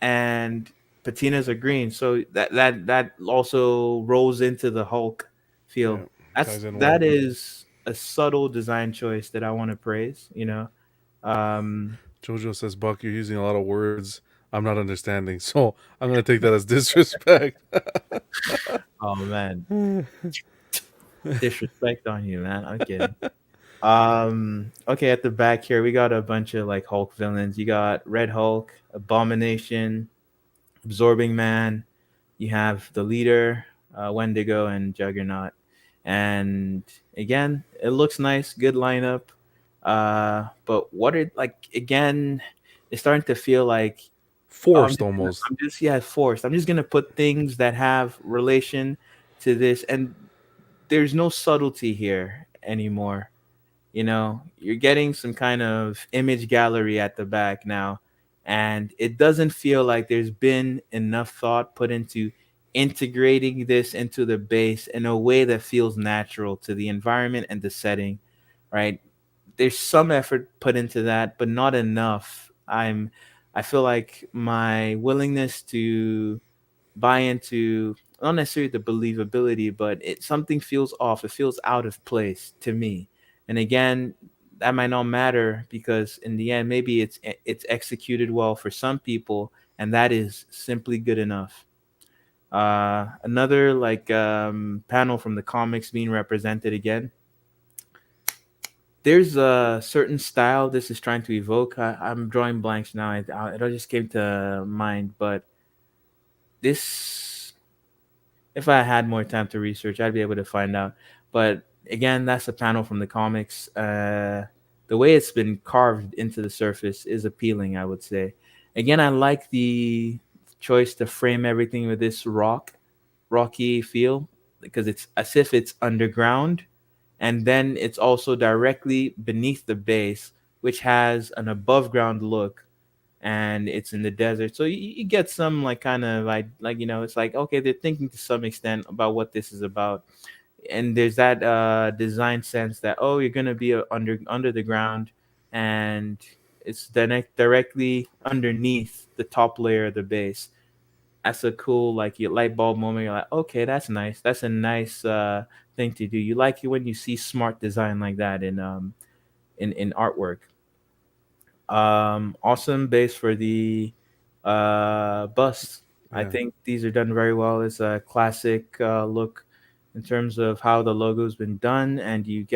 And patinas are green, so that also rolls into the Hulk yeah, feel. ties in That well. is a subtle design choice that I want to praise. Um, Jojo says, "Buck, you're using a lot of words I'm not understanding, so I'm gonna take that as disrespect." oh man, Yeah, disrespect on you, man. I'm kidding. Okay, at the back here, we got a bunch of like Hulk villains. You got Red Hulk, Abomination, Absorbing Man. You have the leader, Wendigo, and Juggernaut. And again, it looks nice, good lineup. But what it like again, it's starting to feel like oh, forced almost. I'm just yeah forced. I'm just gonna put things that have relation to this, and there's no subtlety here anymore. You're getting some kind of image gallery at the back now, and it doesn't feel like there's been enough thought put into integrating this into the base in a way that feels natural to the environment and the setting, right? There's some effort put into that, but not enough. I feel like my willingness to buy into not necessarily the believability, but something feels off. It feels out of place to me. And again, that might not matter because in the end, maybe it's executed well for some people, and that is simply good enough. Another like panel from the comics being represented again. There's a certain style this is trying to evoke. I'm drawing blanks now. It all just came to mind, but this if I had more time to research, I'd be able to find out. But again, that's a panel from the comics. The way it's been carved into the surface is appealing, I would say. Again, I like the choice to frame everything with this rocky feel because it's as if it's underground and then it's also directly beneath the base, which has an above ground look and it's in the desert. So you get some like kind of like it's like okay, they're thinking to some extent about what this is about, and there's that design sense that oh, you're gonna be under the ground, and it's directly underneath the top layer of the base. That's a cool like your light bulb moment. You're like, okay, that's nice. That's a nice thing to do. You like it when you see smart design like that in artwork. Awesome base for the bust. I Yeah. think these are done very well. It's a classic look in terms of how the logo's been done, and you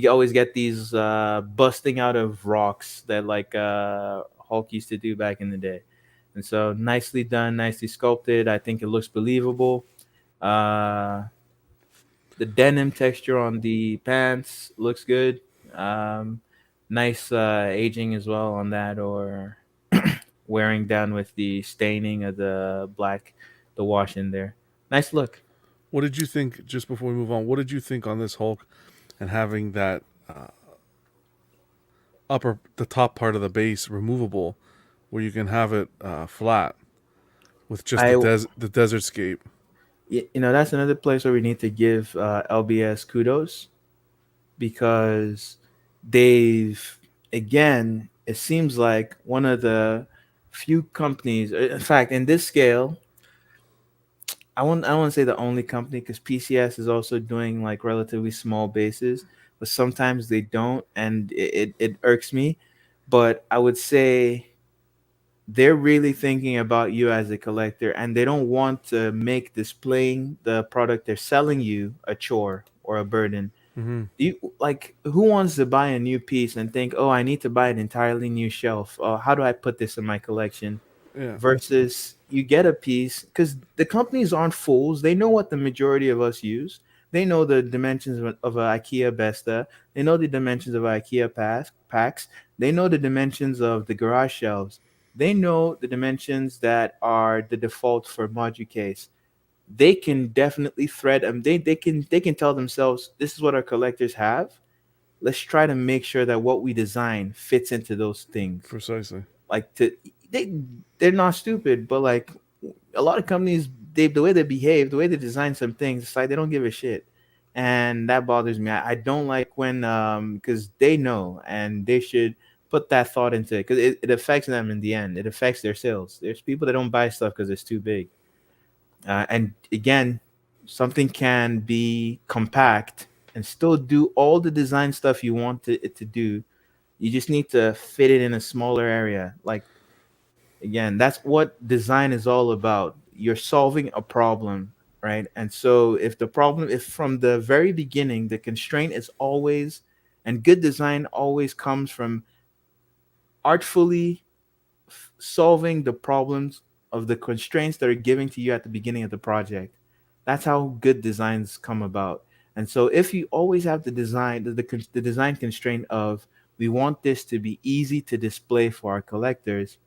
always get these busting out of rocks that like Hulk used to do back in the day. And so nicely done, nicely sculpted. I think it looks believable. Uh, the denim texture on the pants looks good. Um, Nice aging as well on that, or wearing down with the staining of the black, the wash in there. Nice look. What did you think? Just before we move on, what did you think on this Hulk and having that the top part of the base removable, where you can have it flat with just I, the desert scape? that's another place where we need to give LBS kudos because they've again. It seems like one of the few companies. In fact, in this scale, I don't want to say the only company because PCS is also doing like relatively small bases, but sometimes they don't, and it irks me. But I would say they're really thinking about you as a collector, and they don't want to make displaying the product they're selling you a chore or a burden. Mm-hmm. Who wants to buy a new piece and think, oh, I need to buy an entirely new shelf? How do I put this in my collection? Yeah, versus you get a piece because the companies aren't fools. They know what the majority of us use. They know the dimensions of a IKEA Besta. They know the dimensions of IKEA packs. They know the dimensions of the garage shelves. They know the dimensions that are the default for module case. They can definitely thread them. They can tell themselves this is what our collectors have. Let's try to make sure that what we design fits into those things. precisely. Like they they're not stupid, but like a lot of companies, the way they behave, the way they design some things, it's like they don't give a shit, and that bothers me. I don't like when because they know and they should put that thought into it because it affects them in the end. It affects their sales. There's people that don't buy stuff because it's too big. And again, something can be compact and still do all the design stuff you want it to do. You just need to fit it in a smaller area. Like again, that's what design is all about. You're solving a problem, right? And so if from the very beginning the constraint is always, and good design always comes from artfully solving the problems of the constraints that are given to you at the beginning of the project. That's how good designs come about. And so if you always have the design constraint of we want this to be easy to display for our collectors,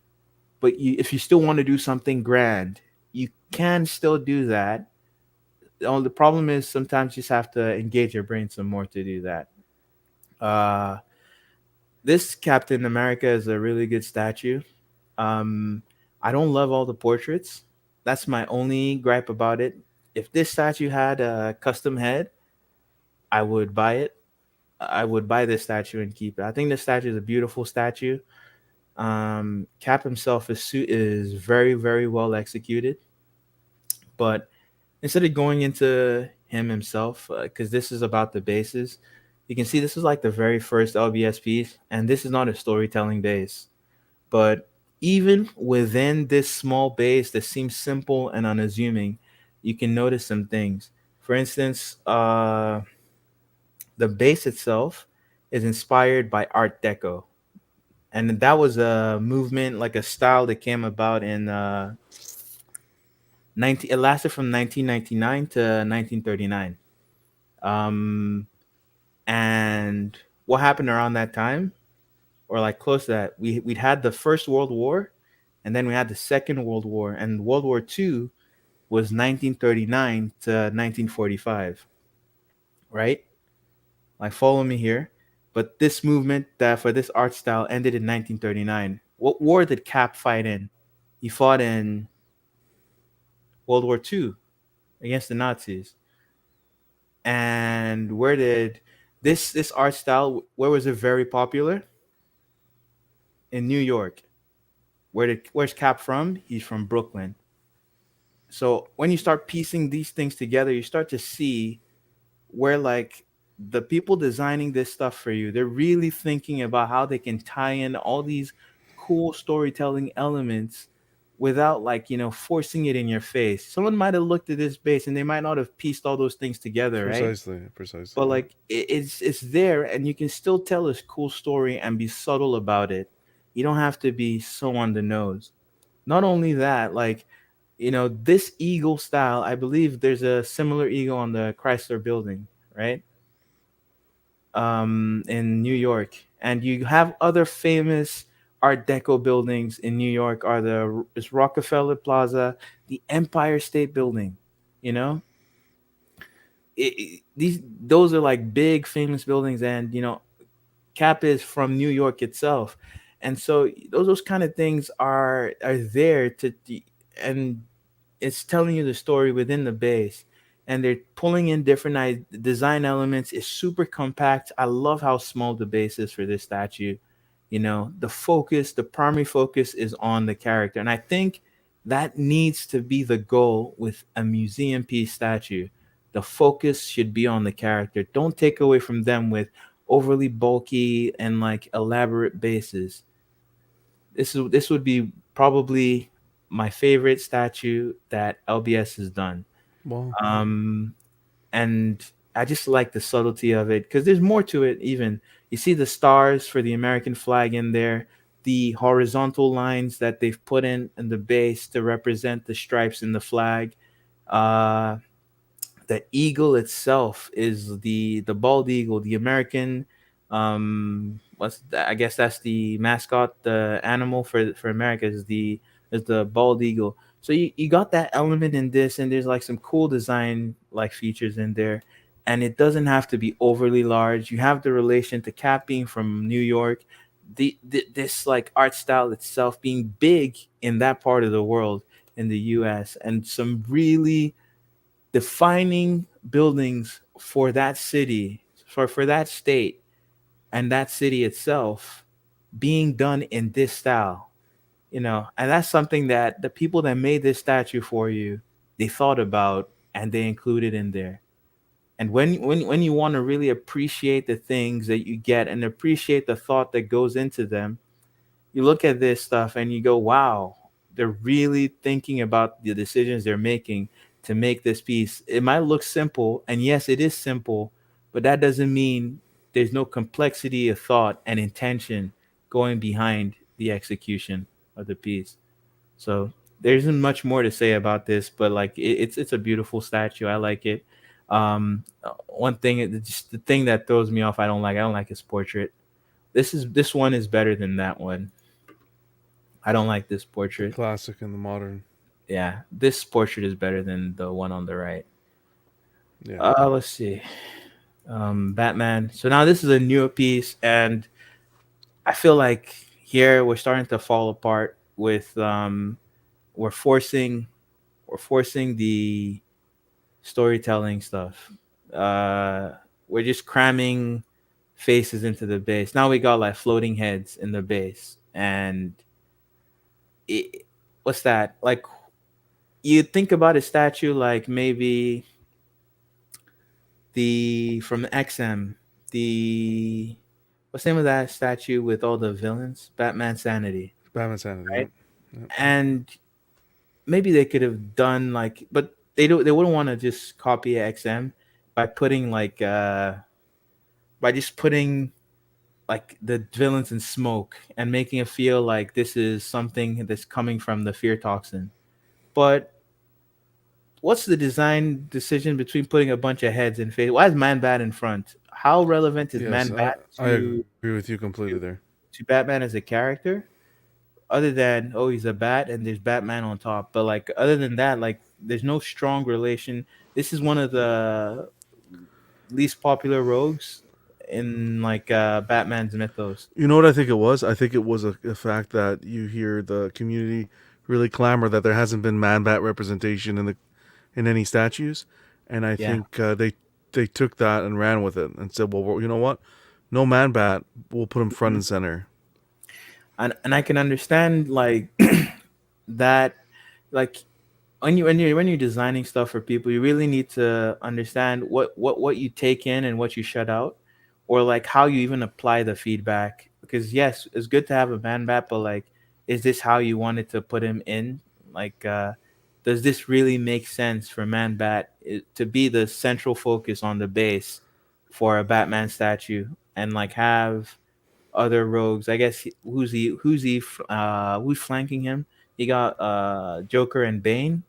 but if you still want to do something grand, you can still do that. The problem is sometimes you just have to engage your brain some more to do that. Uh, this Captain America is a really good statue. Um, I don't love all the portraits. That's my only gripe about it. If this statue had a custom head, I would buy it. I would buy this statue and keep it. I think this statue is a beautiful statue. Cap himself is very very well executed, but instead of going into him himself, because this is about the bases, you can see this is like the very first LBS piece, and this is not a storytelling base. But even within this small base that seems simple and unassuming, you can notice some things. For instance, the base itself is inspired by Art Deco, and that was a movement, like a style that came about in 19. It lasted from 1999 to 1939. Um, and what happened around that time, or like close to that, we'd had the First World War, and then we had the Second World War, and World War II was 1939 to 1945, right? Like follow me here. But this movement that for this art style ended in 1939. What war did Cap fight in? He fought in World War II against the Nazis. And where did this art style, where was it very popular? In New York. Where's Cap from? He's from Brooklyn. So when you start piecing these things together, you start to see where like the people designing this stuff for you, they're really thinking about how they can tie in all these cool storytelling elements without like, forcing it in your face. Someone might have looked at this base and they might not have pieced all those things together, right? Precisely, precisely. But Yeah. like it's there and you can still tell a cool story and be subtle about it. You don't have to be so on the nose. Not only that, like, this eagle style, I believe there's a similar eagle on the Chrysler building, right? In New York. And you have other famous Art Deco buildings in New York are is Rockefeller Plaza, the Empire State Building, you know? Those are like big famous buildings, and Cap is from New York itself. And so those kind of things are there and it's telling you the story within the base, and they're pulling in different design elements. It's super compact. I love how small the base is for this statue. The primary focus is on the character, and I think that needs to be the goal with a museum piece statue. The focus should be on the character. Don't take away from them with overly bulky and like elaborate bases. This would be probably my favorite statue that LBS has done. Well, Um, and I just like the subtlety of it because there's more to it. Even you see the stars for the American flag in there. the horizontal lines that they've put in the base to represent the stripes in the flag. Uh, the eagle itself is the bald eagle, the American. What's that? I guess that's the mascot, the animal for America is the bald eagle. So you got that element in this, and there's like some cool design like features in there, and it doesn't have to be overly large. You have the relation to Cap being from New York, this like art style itself being big in that part of the world in the U.S. and some really defining buildings for that city, for that state and that city itself being done in this style, and that's something that the people that made this statue for you, they thought about and they included in there. And when you want to really appreciate the things that you get and appreciate the thought that goes into them, you look at this stuff and you go, wow, they're really thinking about the decisions they're making to make this piece. It might look simple, and yes, it is simple, but that doesn't mean there's no complexity of thought and intention going behind the execution of the piece. So there isn't much more to say about this, but like it's a beautiful statue. I like it. One thing, just the thing that throws me off, I don't like his portrait. This one is better than that one. I don't like this The portrait. classic and the modern. Yeah, this portrait is better than the one on the right. Yeah. Let's see. Batman. So now this is a newer piece, and I feel like here we're starting to fall apart with we're forcing we're forcing the storytelling stuff. Uh, we're just cramming faces into the base. Now we got like floating heads in the base, and it, what's that like? You think about a statue like maybe the from XM, the what's the name of that statue with all the villains? Batman Sanity, Batman Sanity. right? Yep. Yep. And maybe they could have done like, but they wouldn't want to just copy XM by putting like by just putting like the villains in smoke and making it feel like this is something that's coming from the fear toxin. But what's the design decision between putting a bunch of heads in face? Why is Man Bat in front? How relevant is Yes, Man Bat I agree with you completely there. to Batman as a character? Other than he's a bat and there's Batman on top, but like other than that, like there's no strong relation. This is one of the least popular rogues in like Batman's mythos. You know what I think it was? I think it was a fact that you hear the community really clamor that there hasn't been man bat representation in any statues, and I Yeah, think they took that and ran with it and said, well, you know what? No man bat. We'll put him front and center. and I can understand like that, like when you're designing stuff for people, you really need to understand what you take in and what you shut out, or like how you even apply the feedback. Because yes, it's good to have a man bat, but like, is this how you wanted to put him in? Like, does this really make sense for man bat to be the central focus on the base for a Batman statue, and like have other rogues? I guess who's flanking him? He got Joker and Bane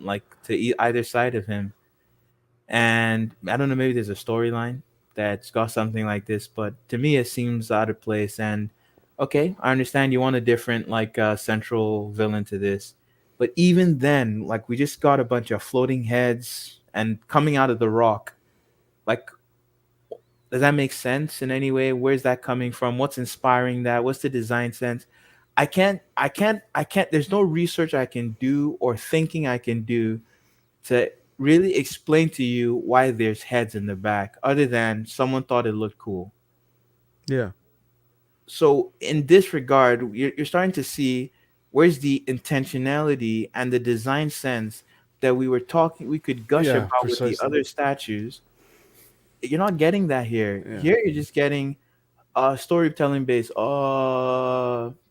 like to either side of him. And I don't know, maybe there's a storyline that's got something like this, but to me it seems out of place. And okay, I understand you want a different like central villain to this, but even then, like we just got a bunch of floating heads and coming out of the rock. Like, does that make sense in any way? Where's that coming from? What's inspiring that? What's the design sense? I can't there's no research I can do or thinking I can do to really explain to you why there's heads in the back other than someone thought it looked cool. Yeah. So in this regard, you're starting to see where's the intentionality and the design sense that we could gush Yeah. about with the Precisely. other statues. You're not getting that here. Yeah. Here you're just getting storytelling based.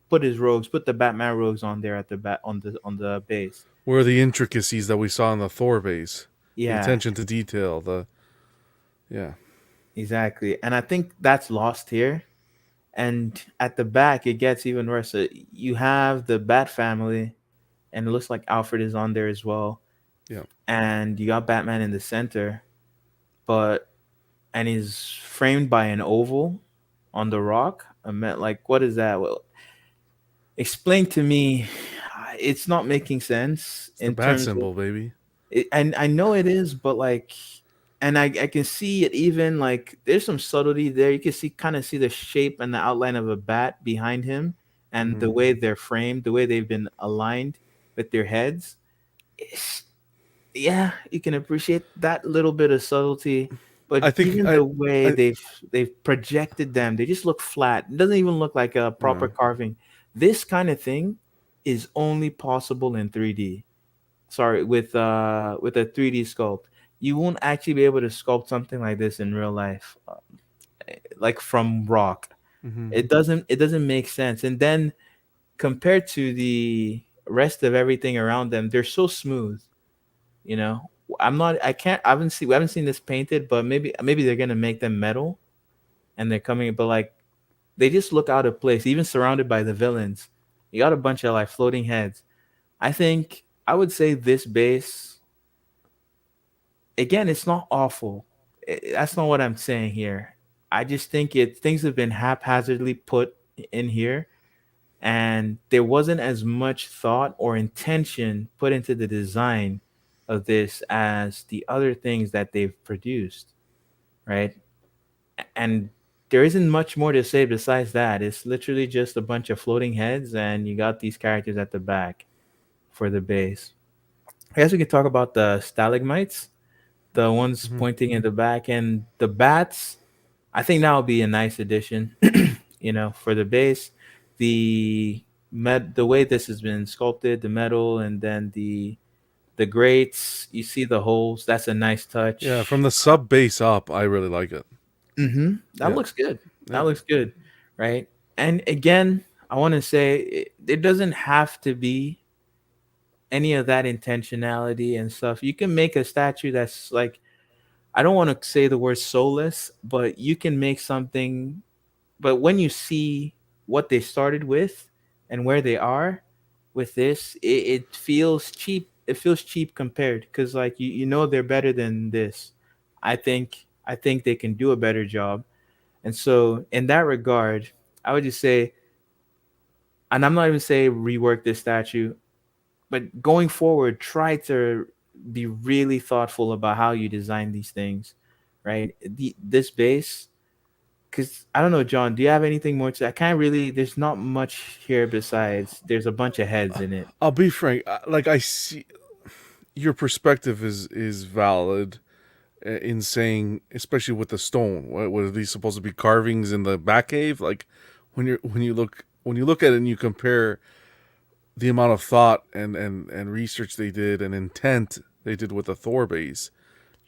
Put his rogues, put the Batman rogues on there at the bat on the base. Where are the intricacies that we saw in the Thor base? The Yeah, attention to detail. Yeah. exactly. And I think that's lost here. And at the back, it gets even worse. You have the Bat family, and it looks like Alfred is on there as well. Yeah. And you got Batman in the center, but and he's framed by an oval on the rock. I meant, like, what is that? Well, explain to me. It's not making sense It's the in bat terms of symbol, baby. it, and I know it is, but like, and I can see it even like there's some subtlety there. You can see kind of see the shape and the outline of a bat behind him, and the Hmm. way they're framed, the way they've been aligned with their heads. It's, yeah, you can appreciate that little bit of subtlety, but I think even the way I they've projected them, they just look flat. It doesn't even look like a proper yeah. carving. This kind of thing is only possible in 3D. Sorry, with a 3D sculpt. You won't actually be able to sculpt something like this in real life, like from rock. Hmm. It doesn't make sense. And then compared to the rest of everything around them, they're so smooth. You know, I'm not. I can't. I haven't seen. We haven't seen this painted, but maybe they're gonna make them metal, and they're coming. But like, they just look out of place, even surrounded by the villains. You got a bunch of like floating heads. I think I would say this base again. It's not awful. That's not what I'm saying here. I just think it things have been haphazardly put in here, and there wasn't as much thought or intention put into the design of this as the other things that they've produced, right? And there isn't much more to say besides that. It's literally just a bunch of floating heads, and you got these characters at the back for the base. I guess we could talk about the stalagmites, the ones Hmm. pointing in the back, and the bats. I think that would be a nice addition, for the base. The way this has been sculpted, the metal, and then the grates. You see the holes. That's a nice Yeah, from touch. the sub base up, I really like it. That Yeah. looks good. That Yeah. looks good, right? And again, I want to say it doesn't have to be any of that intentionality and stuff. You can make a statue that's like, I don't want to say the word soulless, but you can make something. But when you see what they started with and where they are with this, it feels cheap. It feels cheap compared because like you know they're better than this. I think they can do a better job. And so in that regard, I would just say, and I'm not even saying rework this statue, but going forward, try to be really thoughtful about how you design these things, right? This base, because I don't know, John, do you have anything more to? I can't really. There's not much here besides there's a bunch of heads in it. I'll be frank. Like I see your perspective is valid in saying, especially with the stone. What are these supposed to be carvings in the Batcave? Like when you look at it and you compare the amount of thought and research they did and intent they did with the Thor base,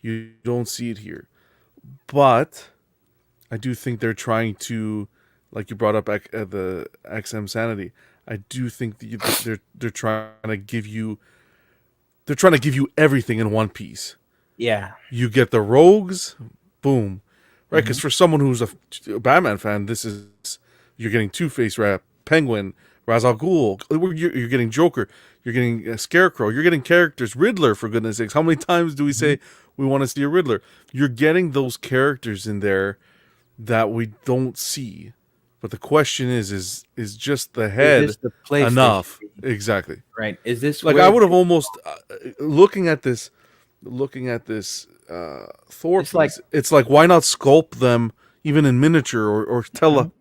you don't see it here. But I do think they're trying to, like you brought up the XM Sanity. I do think that they're trying to give you everything in one piece. Yeah. You get the rogues, boom, right? Because Hmm. for someone who's a Batman fan, this is you're getting Two Face rap, Penguin, Ra's al Ghul. You're getting Joker. You're getting Scarecrow. You're getting characters. Riddler, for goodness sakes. How many times do we say we want to see a Riddler? You're getting those characters in there that we don't see. But the question is just the Is head this the place they should enough? be? Exactly. Right. Is this Like where I would have almost looking at this Thor it's like? piece. It's like, why not sculpt them even in miniature, or tell Mhm.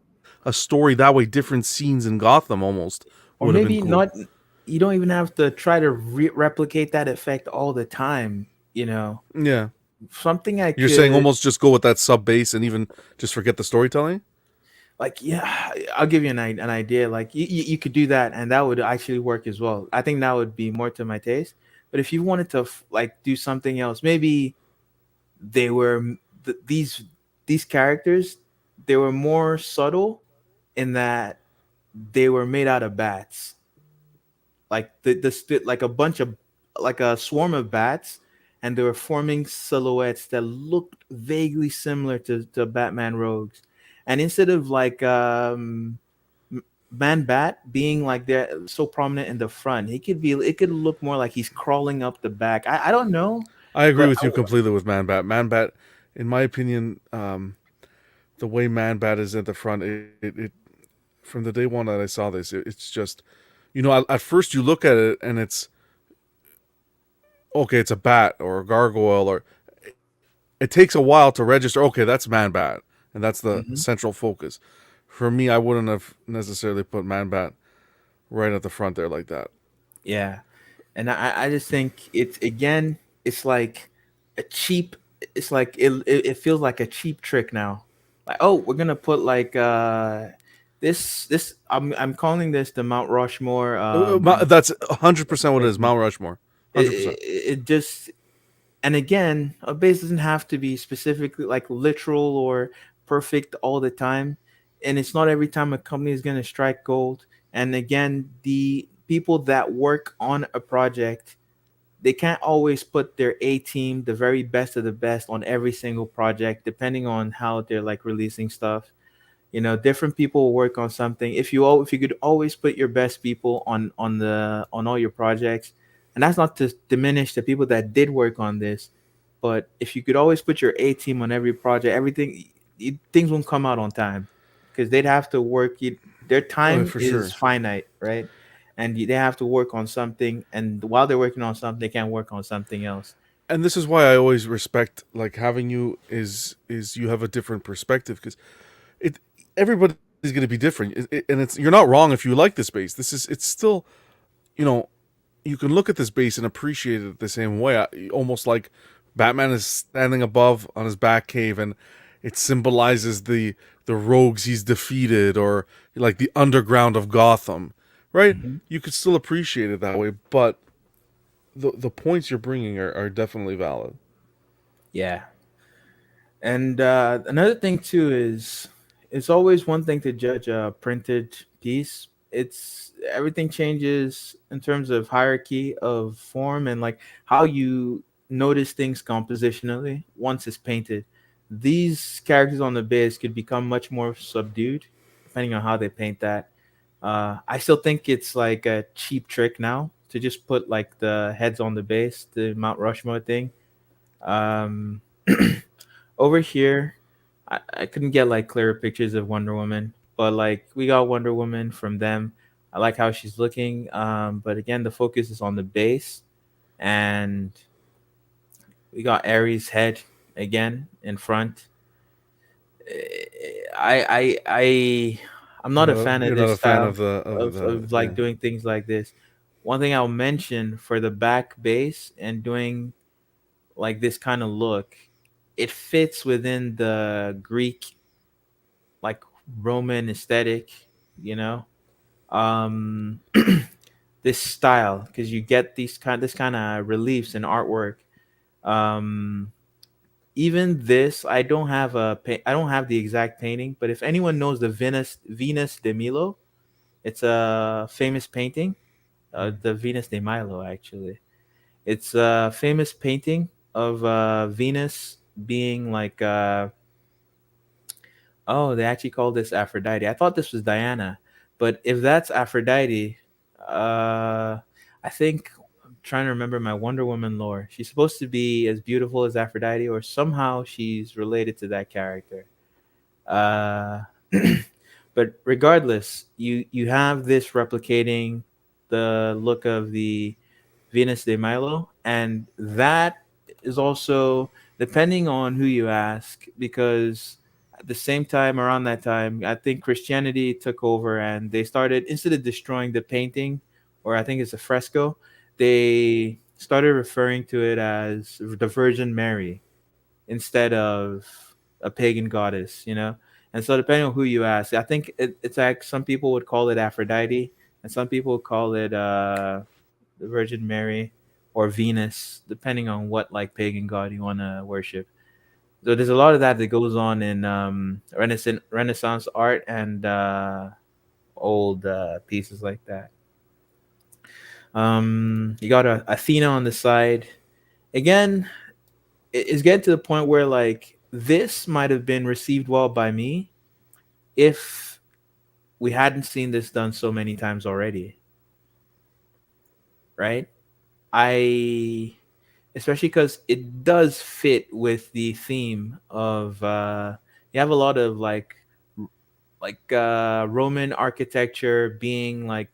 a story that way? Different scenes in Gotham almost Or would have been maybe cool. not. You don't even have to try to replicate that effect all the time. Yeah, Something I you're saying could almost just go with that sub base and even just forget the storytelling. like. Yeah, I'll give you an idea. Like you could do that, and that would actually work as well. I think that would be more to my taste. But if you wanted to like do something else, maybe they were these characters. They were more subtle in that they were made out of bats, like like a bunch of like a swarm of bats, and they were forming silhouettes that looked vaguely similar to Batman rogues. And instead of like Man Bat being like there so prominent in the front, it could look more like he's crawling up the back. I don't know, I agree but with you completely with Man Bat. Man Bat, in my opinion, the way Man Bat is at the front, it from the day one that I saw this, it's just, at first you look at it and it's okay, it's a bat or a gargoyle, or it takes a while to register. Okay, that's Man Bat, and that's the Mhm. central focus. For me, I wouldn't have necessarily put Man Bat right at the front there like that. Yeah, and I just think it's again, it's like a cheap. It's like it feels like a cheap trick now. Like, oh, we're gonna put like this. I'm calling this the Mount Rushmore. That's 100% what it is. Mount Rushmore, It, 100%. it just, and again, a base doesn't have to be specifically like literal or perfect all the time, and it's not every time a company is going to strike gold. And again, the people that work on a project, they can't always put their A team, the very best of the best, on every single project, depending on how they're like releasing stuff. Different people will work on something. If you could always put your best people on all your projects, and that's not to diminish the people that did work on this, but if you could always put your A team on every project, things won't come out on time, because they'd have to work. Their Oh, time for is sure. finite, right? And they have to work on something, and while they're working on something, they can't work on something else. And this is why I always respect, like, having you is you have a different perspective, because it everybody's going to be different. And it's, you're not wrong if you like this base. It's still, you know you can look at this base and appreciate it the same way. Almost like Batman is standing above on his back cave, and it symbolizes the rogues he's defeated, or like the underground of Gotham, right? Mhm. You could still appreciate it that way, but the points you're bringing are definitely valid. Yeah. And another thing too is it's always one thing to judge a printed piece. It's everything changes in terms of hierarchy of form and like how you notice things compositionally once it's painted. These characters on the base could become much more subdued depending on how they paint that. I still think it's like a cheap trick now to just put like the heads on the base, the Mount Rushmore thing. Um, Over here, I couldn't get like clearer pictures of Wonder Woman, but like we got Wonder Woman from them. I like how she's looking, but again, the focus is on the base, and we got Ares' head again in front. I'm not a fan of You're not this a fan of style the of like yeah. doing things like this. One thing I'll mention for the back base and doing like this kind of look, it fits within the Greek, like Roman aesthetic, you know. Um this style, because you get this kind of reliefs and artwork. Um Even this, I don't have the exact painting, but if anyone knows the Venus de Milo, it's a famous painting. The Venus de Milo, actually. It's a famous painting of Venus being like oh, they actually call this Aphrodite. I thought this was Diana, but if that's Aphrodite, I think I'm trying to remember my Wonder Woman lore. She's supposed to be as beautiful as Aphrodite, or somehow she's related to that character. Uh, but regardless, you have this replicating the look of the Venus de Milo, and that is also depending on who you ask, because at the same time, around that time, I think Christianity took over and they started, instead of destroying the painting, or I think it's a fresco, they started referring to it as the Virgin Mary instead of a pagan goddess, you know? And so, depending on who you ask, I think it's like some people would call it Aphrodite, and some people would call it the Virgin Mary or Venus, depending on what like pagan god you want to worship. So there's a lot of that that goes on in Renaissance art and old pieces like that. You got Athena on the side. Again, it's getting to the point where like this might have been received well by me, if we hadn't seen this done so many times already, right? I especially because it does fit with the theme of you have a lot of Roman architecture being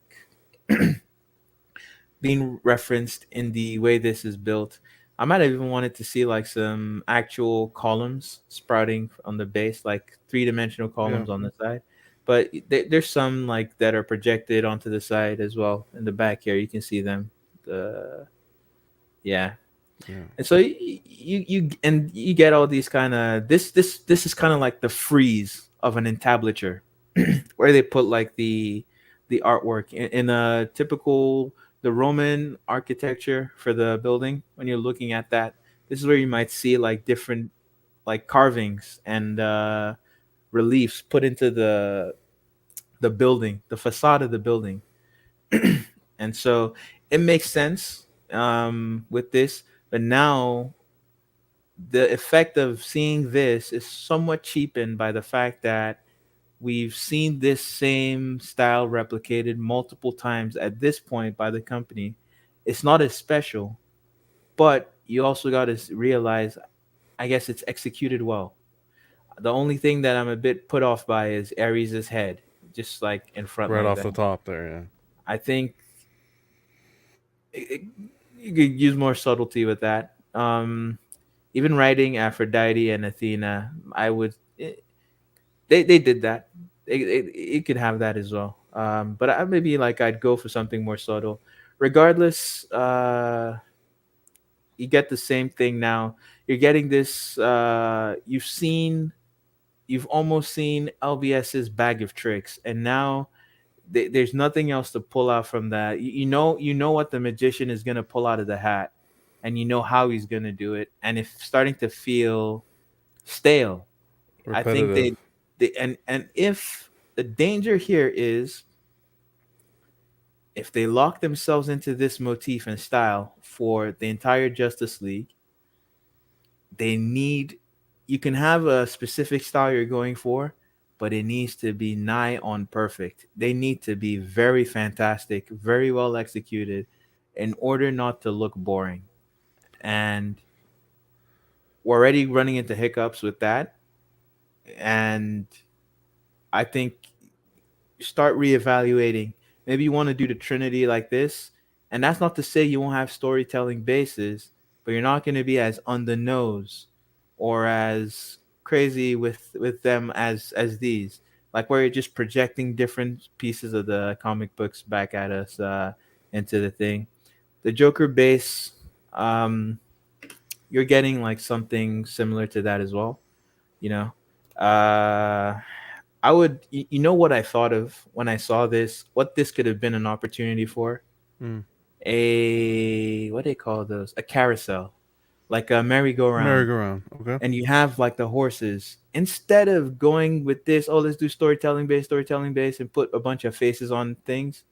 being referenced in the way this is built. I might have even wanted to see like some actual columns sprouting on the base, like three-dimensional Yeah, columns on the side. But there's some like that are projected onto the side as well. In the back here, you can see them. The Yeah, yeah, and so you get all these kind of this is kind of like the frieze of an entablature, where they put like the artwork in a typical the Roman architecture for the building. When you're looking at that, this is where you might see like different like carvings and reliefs put into the building, the facade of the building. And so it makes sense with this, but now the effect of seeing this is somewhat cheapened by the fact that we've seen this same style replicated multiple times at this point by the company. It's not as special, but you also got to realize, I guess it's executed well. The only thing that I'm a bit put off by is Ares's head, just like in front right like off that. the top there. I think it, it- you could use more subtlety with that. Even writing Aphrodite and Athena, I would. They did that. It could have that as well. But I maybe like I'd go for something more subtle. Regardless, you get the same thing now. You're getting this. You've almost seen LBS's bag of tricks, and now there's nothing else to pull out from that. You know what the magician is gonna pull out of the hat, and you know how he's gonna do it, and it's starting to feel stale. I think Repetitive. they and if the danger here is if they lock themselves into this motif and style for the entire Justice League, they need you can have a specific style you're going for, but it needs to be nigh on perfect. They need to be very fantastic, very well executed in order not to look boring. And we're already running into hiccups with that. And I think start reevaluating. Maybe you want to do the Trinity like this, and that's not to say you won't have storytelling bases, but you're not going to be as on the nose or as crazy with them as these. Like where you're just projecting different pieces of the comic books back at us into the thing. The Joker base, um, you're getting like something similar to that as well. You know, uh, I would, you know, what I thought of when I saw this, what this could have been an opportunity for Mm. a, what do they call those? A carousel, like a merry-go-round. Merry-go-round. Okay. And you have like the horses. Instead of going with this, oh, let's do storytelling based, and put a bunch of faces on things,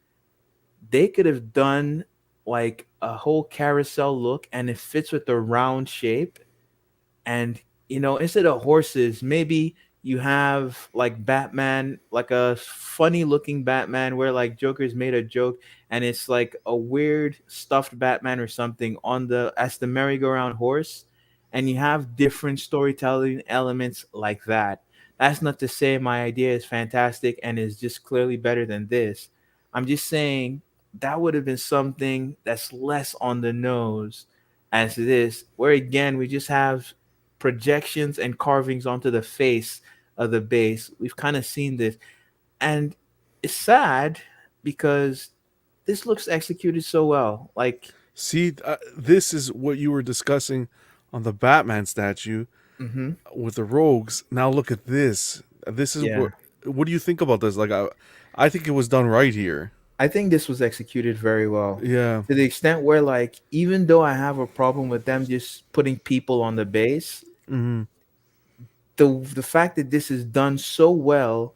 they could have done like a whole carousel look and it fits with the round shape. And instead of horses, maybe you have like Batman, like a funny looking Batman where like Joker's made a joke and it's like a weird stuffed Batman or something on the as the merry-go-round horse, and you have different storytelling elements like that. That's not to say my idea is fantastic and is just clearly better than this. I'm just saying that would have been something that's less on the nose as this, where again we just have projections and carvings onto the face of the base. We've kind of seen this, and it's sad because this looks executed so well. Like, See, this is what you were discussing on the Batman statue hmm with the rogues. Now look at this. This is yeah, what. What do you think about this? Like, I think it was done right here. I think this was executed very well Yeah. to the extent where, like, even though I have a problem with them just putting people on the base, Mm-hmm. the fact that this is done so well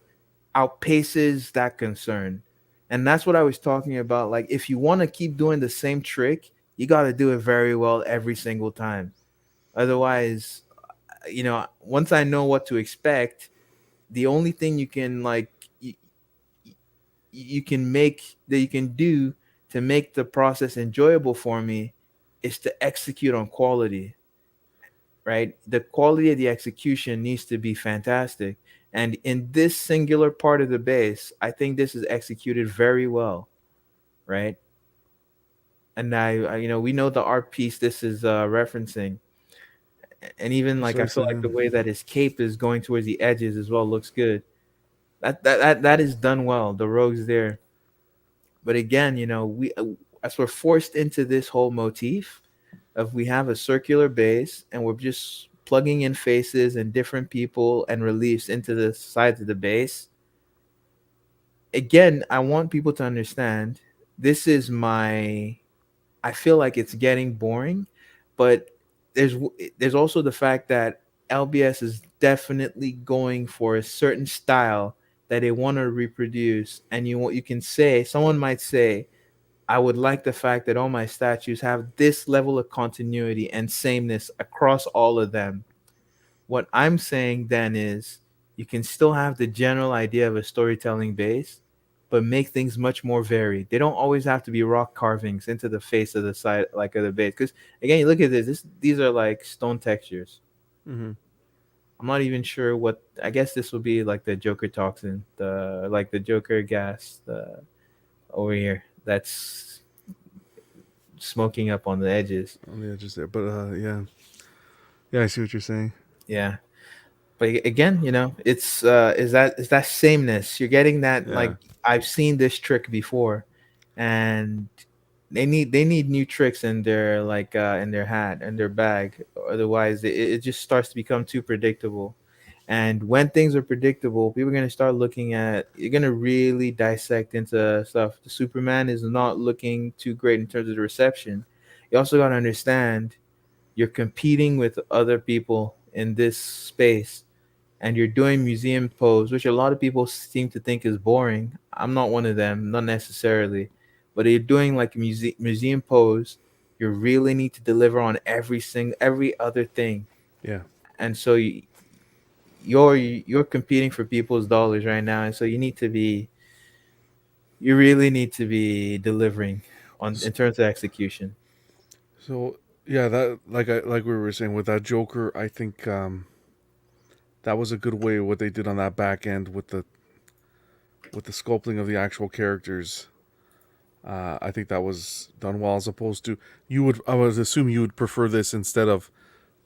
outpaces that concern. And that's what I was talking about. Like, if you want to keep doing the same trick, you got to do it very well every single time. Otherwise, once I know what to expect, the only thing you can you can make that you can do to make the process enjoyable for me is to execute on quality, right? The quality of the execution needs to be fantastic. And in this singular part of the bass, I think this is executed very well, right? And we know the art piece this is referencing, and even like I feel like the Precisely. way that his cape is going towards the edges as well looks good. That is done well. The rogues there, but again, we as we're forced into this whole motif of we have a circular base and we're just plugging in faces and different people and reliefs into the sides of the base. Again, I want people to understand this is my I feel like it's getting boring, but there's there's also the fact that LBS is definitely going for a certain style that they want to reproduce, and you can say someone might say, I would like the fact that all my statues have this level of continuity and sameness across all of them. What I'm saying then is you can still have the general idea of a storytelling base, but make things much more varied. They don't always have to be rock carvings into the face of the side like of the base. Because again, you look at these are like stone textures. Hmm. I'm not even sure what I guess this would be like the Joker toxin, the Joker gas, the over here. That's smoking up on the edges. On the edges there, but yeah, yeah, I see what you're saying. Yeah. But again, it's is that sameness. You're getting that Yeah, like I've seen this trick before, and they need new tricks in their in their hat and their bag. Otherwise, it just starts to become too predictable. And when things are predictable, people are gonna start looking at. You're gonna really dissect into stuff. The Superman is not looking too great in terms of the reception. You also gotta understand you're competing with other people in this space and you're doing museum pose, which a lot of people seem to think is boring. I'm not one of them, not necessarily. But you're doing like a museum pose, you really need to deliver on every other thing. yeah. And so you're competing for people's dollars right now, and so you really need to be delivering on S- in terms of execution. So yeah, that like we were saying with that Joker, I think that was a good way what they did on that back end with the sculpting of the actual characters. I think that was done well as opposed to I would assume you would prefer this instead of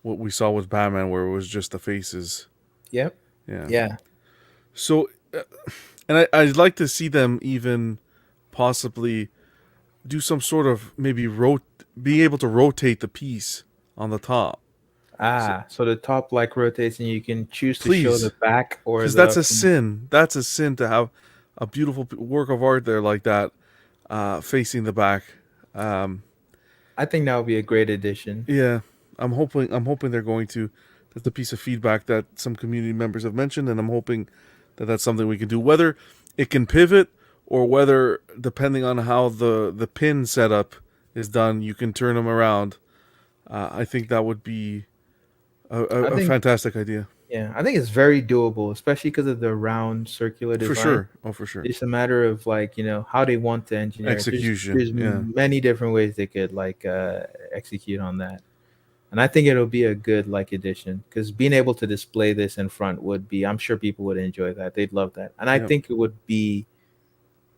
what we saw with Batman where it was just the faces. Yep. Yeah. Yeah. So and I'd like to see them even possibly do some sort of maybe be able to rotate the piece on the top. So So the top like rotates and you can choose to show the please, back or because the that's a sin. That's a sin to have a beautiful work of art there like that, facing the back. Um, I think that would be a great addition. yeah, I'm hoping they're going to. That's a piece of feedback that some community members have mentioned, and I'm hoping that that's something we can do. Whether it can pivot or whether, depending on how the pin setup is done, you can turn them around. I think that would be I a think fantastic idea. Yeah, I think it's very doable, especially because of the round circular For design. sure. Oh, for sure. It's a matter of how they want to engineer it. Execution. There's Yeah. many different ways they could execute on that. And I think it'll be a good addition because being able to display this in front would be I'm sure people would enjoy that. They'd love that. And I Yeah. think it would be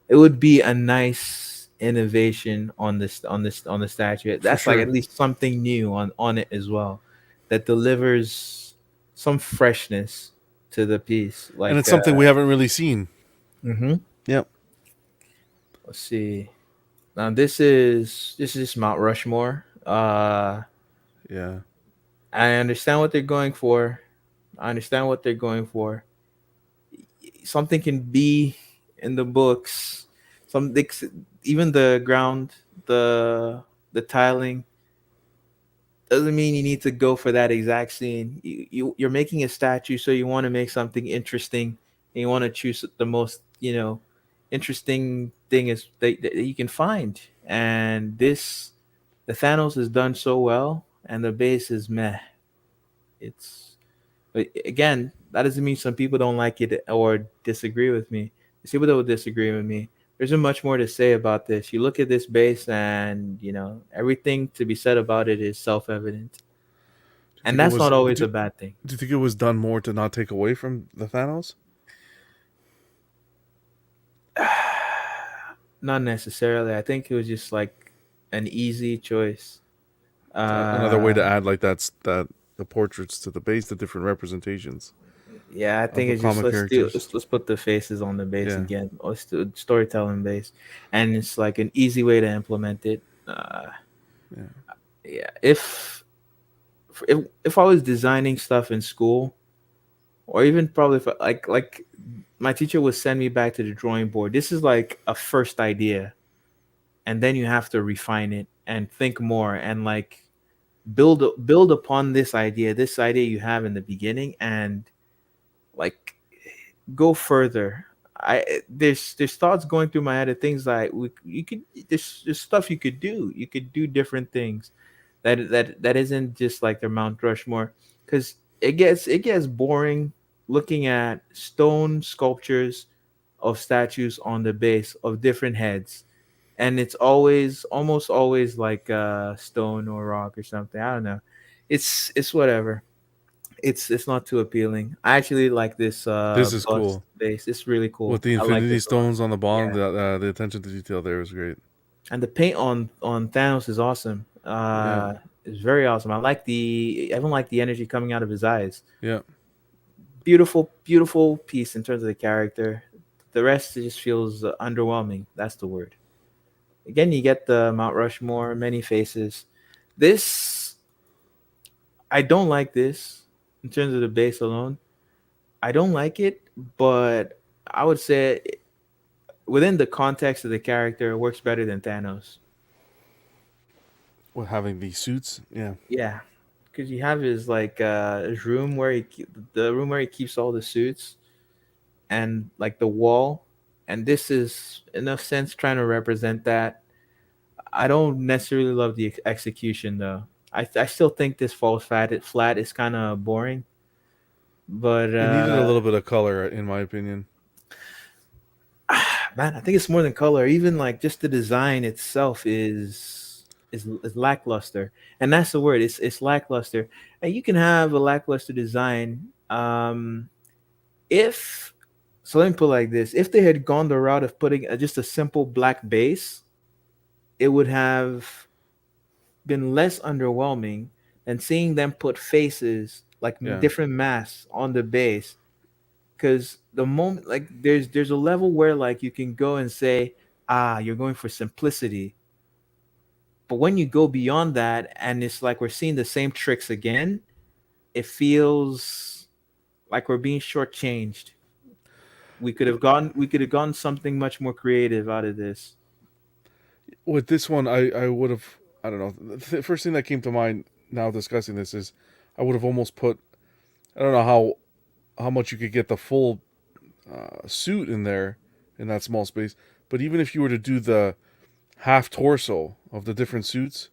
a nice innovation on the statue. For That's like sure. at least something new on it as well that delivers some freshness to the piece. And it's something we haven't really seen. Mhm. Yep. Let's see. Now this is Mount Rushmore. Yeah. I understand what they're going for. I understand what they're going for. Something can be in the books. Some even the ground, the tiling doesn't mean you need to go for that exact scene. You're making a statue, so you want to make something interesting, and you want to choose the most interesting thing is that you can find. And the Thanos is done so well, and the base is meh. It's But again, that doesn't mean some people don't like it or disagree with me. There's people that will disagree with me. There's much more to say about this. You look at this base, and everything to be said about it is self-evident, Do you and think it that's was? not always a bad thing. Do you think it was done more to not take away from the Thanos? Not necessarily. I think it was just like an easy choice. Another way to Uh, add like that the portraits to the base, the different representations yeah, I of think the it's just comic characters. let's put the faces on the base Yeah, again. Let's do storytelling base, and it's like an easy way to implement it. yeah, Yeah, if I was designing stuff in school, or even probably if like my teacher would send me back to the drawing board. This is like a first idea, and then you have to refine it and think more and like build upon this idea you have in the beginning, and like go further. There's thoughts going through my head of things like you could there's stuff you could do. You could do different things that isn't just like their Mount Rushmore, because it gets boring looking at stone sculptures of statues on the base of different heads, and it's almost always like stone or rock or something. I don't know. It's whatever. It's not too appealing. I actually like this this is bust cool base. It's really with cool. the I like Infinity this a lot. Stones on the bottom. Yeah, The attention to detail there was great. and the paint on Thanos is awesome. Yeah, It's very awesome. I even like the energy coming out of his eyes. yeah. Beautiful, beautiful piece in terms of the character. The rest just feels underwhelming. That's the word. Again, you get the Mount Rushmore, many faces. This I don't like this in terms of the base alone. I don't like it, but I would say within the context of the character, it works better than Thanos. With having these suits, yeah, Yeah, because you have his room where the room where he keeps all the suits, and like the wall, and this is in a sense trying to represent that. I don't necessarily love the execution though. I still think this falls flat. It's kind of boring, but it needed a little bit of color, in my opinion. man, I think it's more than color. Even like just the design itself is lackluster, and that's the word. It's lackluster, and you can have a lackluster design. If so, let me put it like this: if they had gone the route of putting just a simple black base, it would have been less underwhelming than seeing them put faces like Yeah, different masks on the base. Because the moment like there's a level where like you can go and say, ah, you're going for simplicity, but when you go beyond that and it's like we're seeing the same tricks again, it feels like we're being shortchanged. We could have gotten something much more creative out of this. with this one, I would have. I don't know. The first thing that came to mind now discussing this is I would have almost put. I don't know how much you could get the full suit in there in that small space, but even if you were to do the half torso of the different suits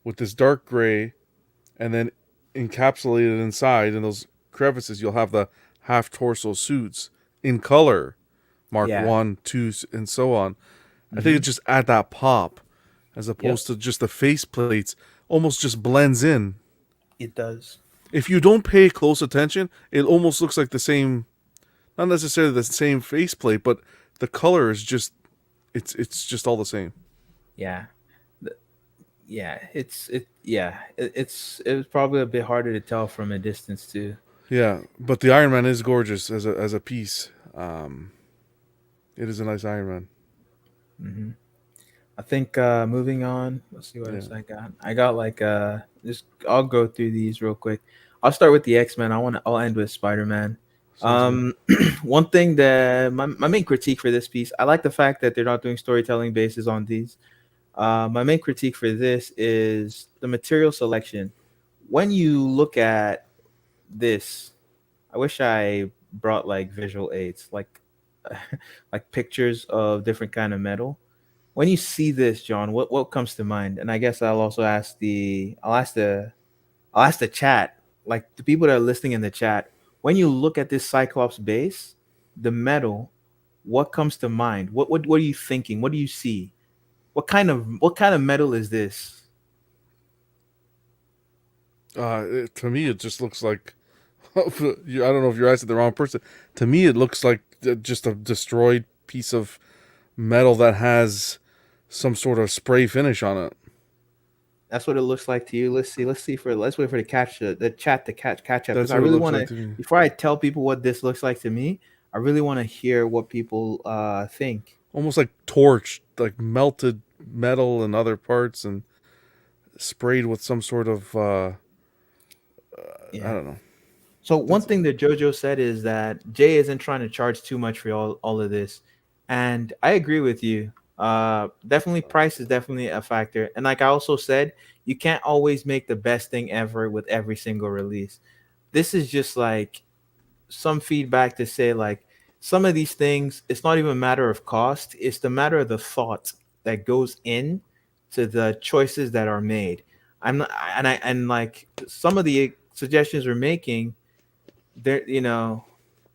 with this dark gray, and then encapsulated inside in those crevices, you'll have the half torso suits in color, Mark Yeah. 1, 2, and so on. I think it Hmm. just add that pop as Yep. opposed to just the face plates almost just blends in. It does. If you don't pay close attention, it almost looks like the same, not necessarily the same faceplate, but the color is just it's just all the same. Yeah. Th- Yeah. It's probably a bit harder to tell from a distance too. Yeah, but the Iron Man is gorgeous as a piece. It is a nice Iron Man. Hmm. I think moving on. Let's see what Yeah, else I got. I got like just I'll go through these real quick. I'll start with the X-Men. I'll end with Spider-Man. sounds good. One thing that my main critique for this piece, I like the fact that they're not doing storytelling bases on these. My main critique for this is the material selection. When you look at this, I wish I brought like visual aids, like like pictures of different kind of metal. When you see this, John, what comes to mind? And I guess I'll ask the chat. like the people that are listening in the chat, when you look at this Cyclops base, the metal, what comes to mind? What are you thinking? What do you see? What kind of metal is this? To me, it just looks like I don't know if you're asking the wrong person. To me, it looks like just a destroyed piece of metal that has some sort of spray finish on it. That's what it looks like to you. Let's see. Let's wait for the chat to catch up, because That's I what it really looks want like to, to me. before I tell people what this looks like to me, I really want to hear what people think. Almost like torched, like melted metal and other parts, and sprayed with some sort of I Yeah. don't know. So one That's thing that Jojo said is that Jay isn't trying to charge too much for all of this, and I agree with you. Definitely price is definitely a factor, and like I also said, you can't always make the best thing ever with every single release. This is just like some feedback to say like some of these things. It's not even a matter of cost; it's the matter of the thought that goes in to the choices that are made. I'm not, and like some of the suggestions we're making, they're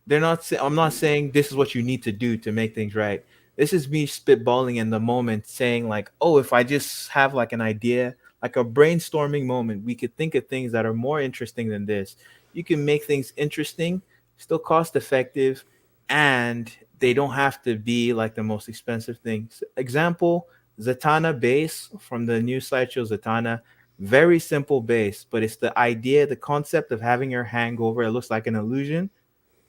they're not I'm not saying this is what you need to do to make things right. This is me spitballing in the moment, saying like, oh, if I just have like an idea, like a brainstorming moment, we could think of things that are more interesting than this. You can make things interesting, still cost effective, and they don't have to be like the most expensive things. Example, Zatanna base from the new sideshow Zatanna. Very simple base, but it's the idea, the concept of having your hangover. It looks like an illusion.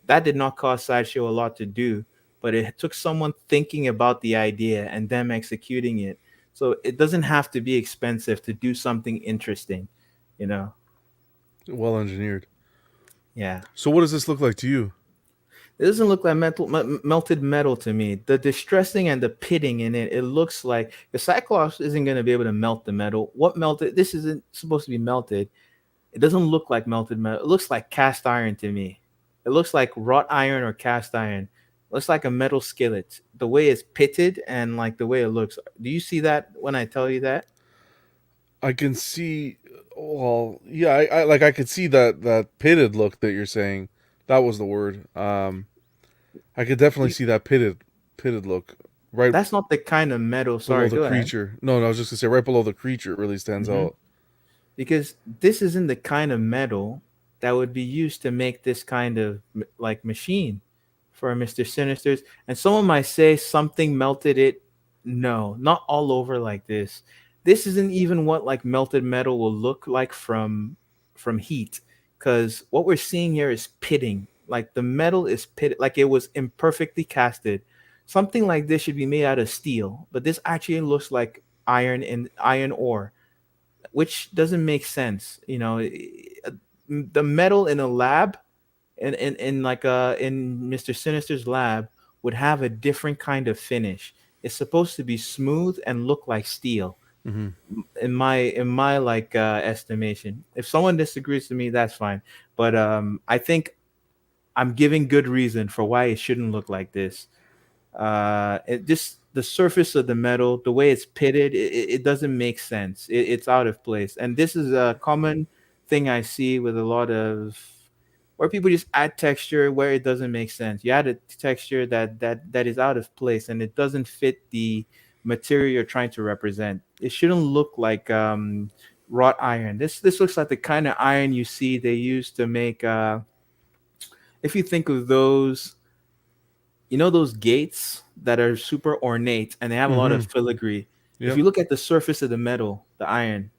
That did not cost Sideshow a lot to do, but it took someone thinking about the idea and them executing it. So it doesn't have to be expensive to do something interesting, you know? well engineered. Yeah. So, what does this look like to you? It doesn't look like melted metal to me. The distressing and the pitting in it, it looks like the Cyclops isn't going to be able to melt the metal. What melted? This isn't supposed to be melted. It doesn't look like melted metal. It looks like cast iron to me. It looks like wrought iron or cast iron. It looks like a metal skillet. The way it's pitted and like the way it looks. Do you see that when I tell you that? I can see. Well, yeah, I could see that pitted look that you're saying. That was the word. I could definitely You- see that pitted look right That's not the kind of metal. below Sorry, the go ahead. creature. No, I was just gonna say right below the creature. It really stands hmm out. Because this isn't the kind of metal that would be used to make this kind of like machine for Mr. Sinister's. And someone might say something melted it. No, not all over like this. This isn't even what like melted metal will look like from heat, because what we're seeing here is pitting. Like the metal is pitted, like it was imperfectly casted. Something like this should be made out of steel, but this actually looks like iron and iron ore, which doesn't make sense. The metal in a lab, in like in Mr. Sinister's lab, would have a different kind of finish. It's supposed to be smooth and look like steel. Hmm. In my like estimation. If someone disagrees with me, that's fine. But I think I'm giving good reason for why it shouldn't look like this. It just the surface of the metal, the way it's pitted, it doesn't make sense. It's out of place, and this is a common thing I see with a lot of where people just add texture where it doesn't make sense. You add a texture that is out of place and it doesn't fit the material you're trying to represent. It shouldn't look like wrought iron. This looks like the kind of iron you see they use to make. If you think of those, those gates that are super ornate and they have a lot Hmm. of filigree. If Yep. you look at the surface of the metal, the iron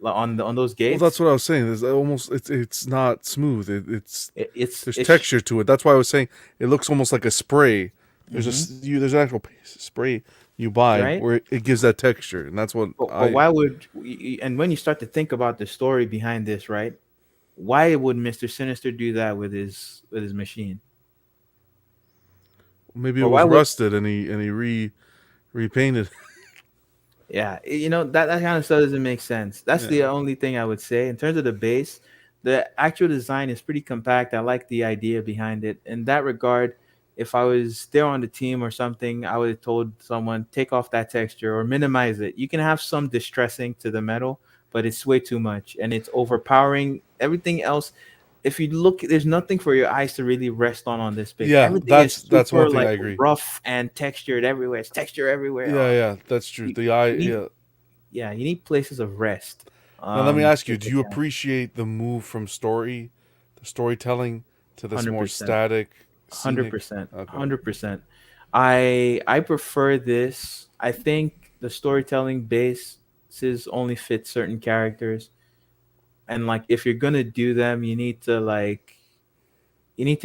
on those Well, that's gates, what I was saying. Is almost it's not smooth. There's it's texture to it. That's why I was saying it looks almost like a spray. mhm, There's an actual spray you buy right. where it gives that texture, and that's what But I why would and when you start to think about the story behind this, right? Why would Mister Sinister do that with his machine? maybe it Or was why would rusted and he repainted. Yeah, that kind of stuff doesn't make sense. That's the Yeah. only thing I would say in terms of the base. The actual design is pretty compact. I like the idea behind it. In that regard, if I was there on the team or something, I would have told someone take off that texture or minimize it. You can have some distressing to the metal, but it's way too much and it's overpowering everything else. If you look, there's nothing for your eyes to really rest on this base. Yeah, Everything is that's one super thing I like agree. rough and textured everywhere. It's texture everywhere. Yeah, Oh, yeah, that's true. you, The eye, you need, yeah. yeah, you need places of rest. Now let me ask you: If do they you can. appreciate the move from the storytelling, to this more 100%. static, Hundred scenic? percent, Okay. 100%. I prefer this. I think the storytelling bases only fit certain characters, and like if you're gonna do them, you need to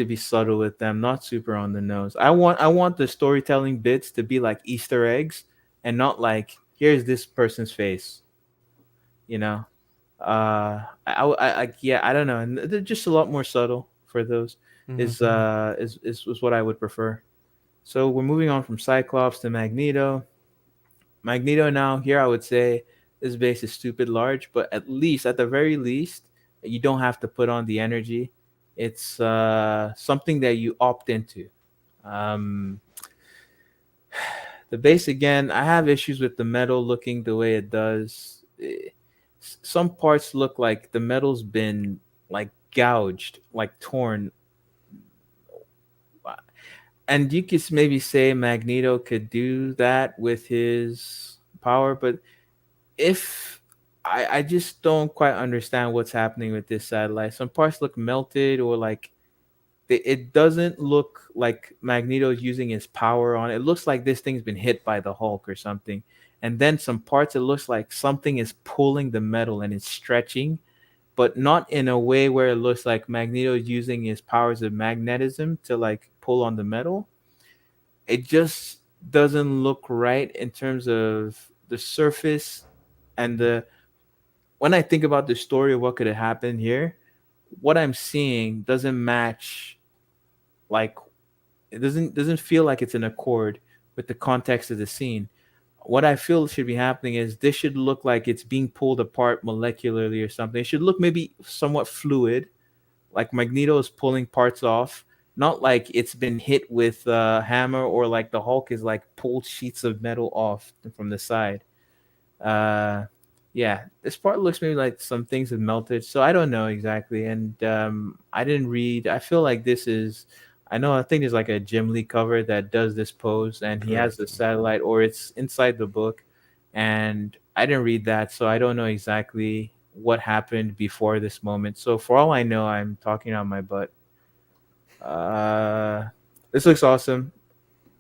be subtle with them, not super on the nose. I want the storytelling bits to be like Easter eggs, and not like here's this person's face. You know, yeah, I don't know, and they're just a lot more subtle for those. Hmm. Is what I would prefer. So we're moving on from Cyclops to Magneto. Magneto now here I would say this base is stupid large, but at least at the very least you don't have to put on the energy. It's something that you opt into. Um, the base again, I have issues with the metal looking the way it does. Some parts look like the metal's been like gouged, like torn, and you could maybe say Magneto could do that with his power, but if I just don't quite understand what's happening with this satellite. Some parts look melted, or like it doesn't look like Magneto's using his power on it. It looks like this thing's been hit by the Hulk or something. And then some parts it looks like something is pulling the metal and it's stretching, but not in a way where it looks like Magneto's using his powers of magnetism to like pull on the metal. It just doesn't look right in terms of the surface and the when I think about the story of what could have happened here, what I'm seeing doesn't match. Like it doesn't feel like it's in accord with the context of the scene. What I feel should be happening is this should look like it's being pulled apart molecularly or something. It should look maybe somewhat fluid, like Magneto is pulling parts off, not like it's been hit with a hammer, or like the Hulk is like pulled sheets of metal off from the side. Uh, yeah, this part looks maybe like some things have melted, so I don't know exactly. And I didn't read. I feel like this is. I know. I think there's like a Jim Lee cover that does this pose, and he has Correct. the satellite, or it's inside the book. And I didn't read that, so I don't know exactly what happened before this moment. So for all I know, I'm talking on my butt. Uh, this looks awesome.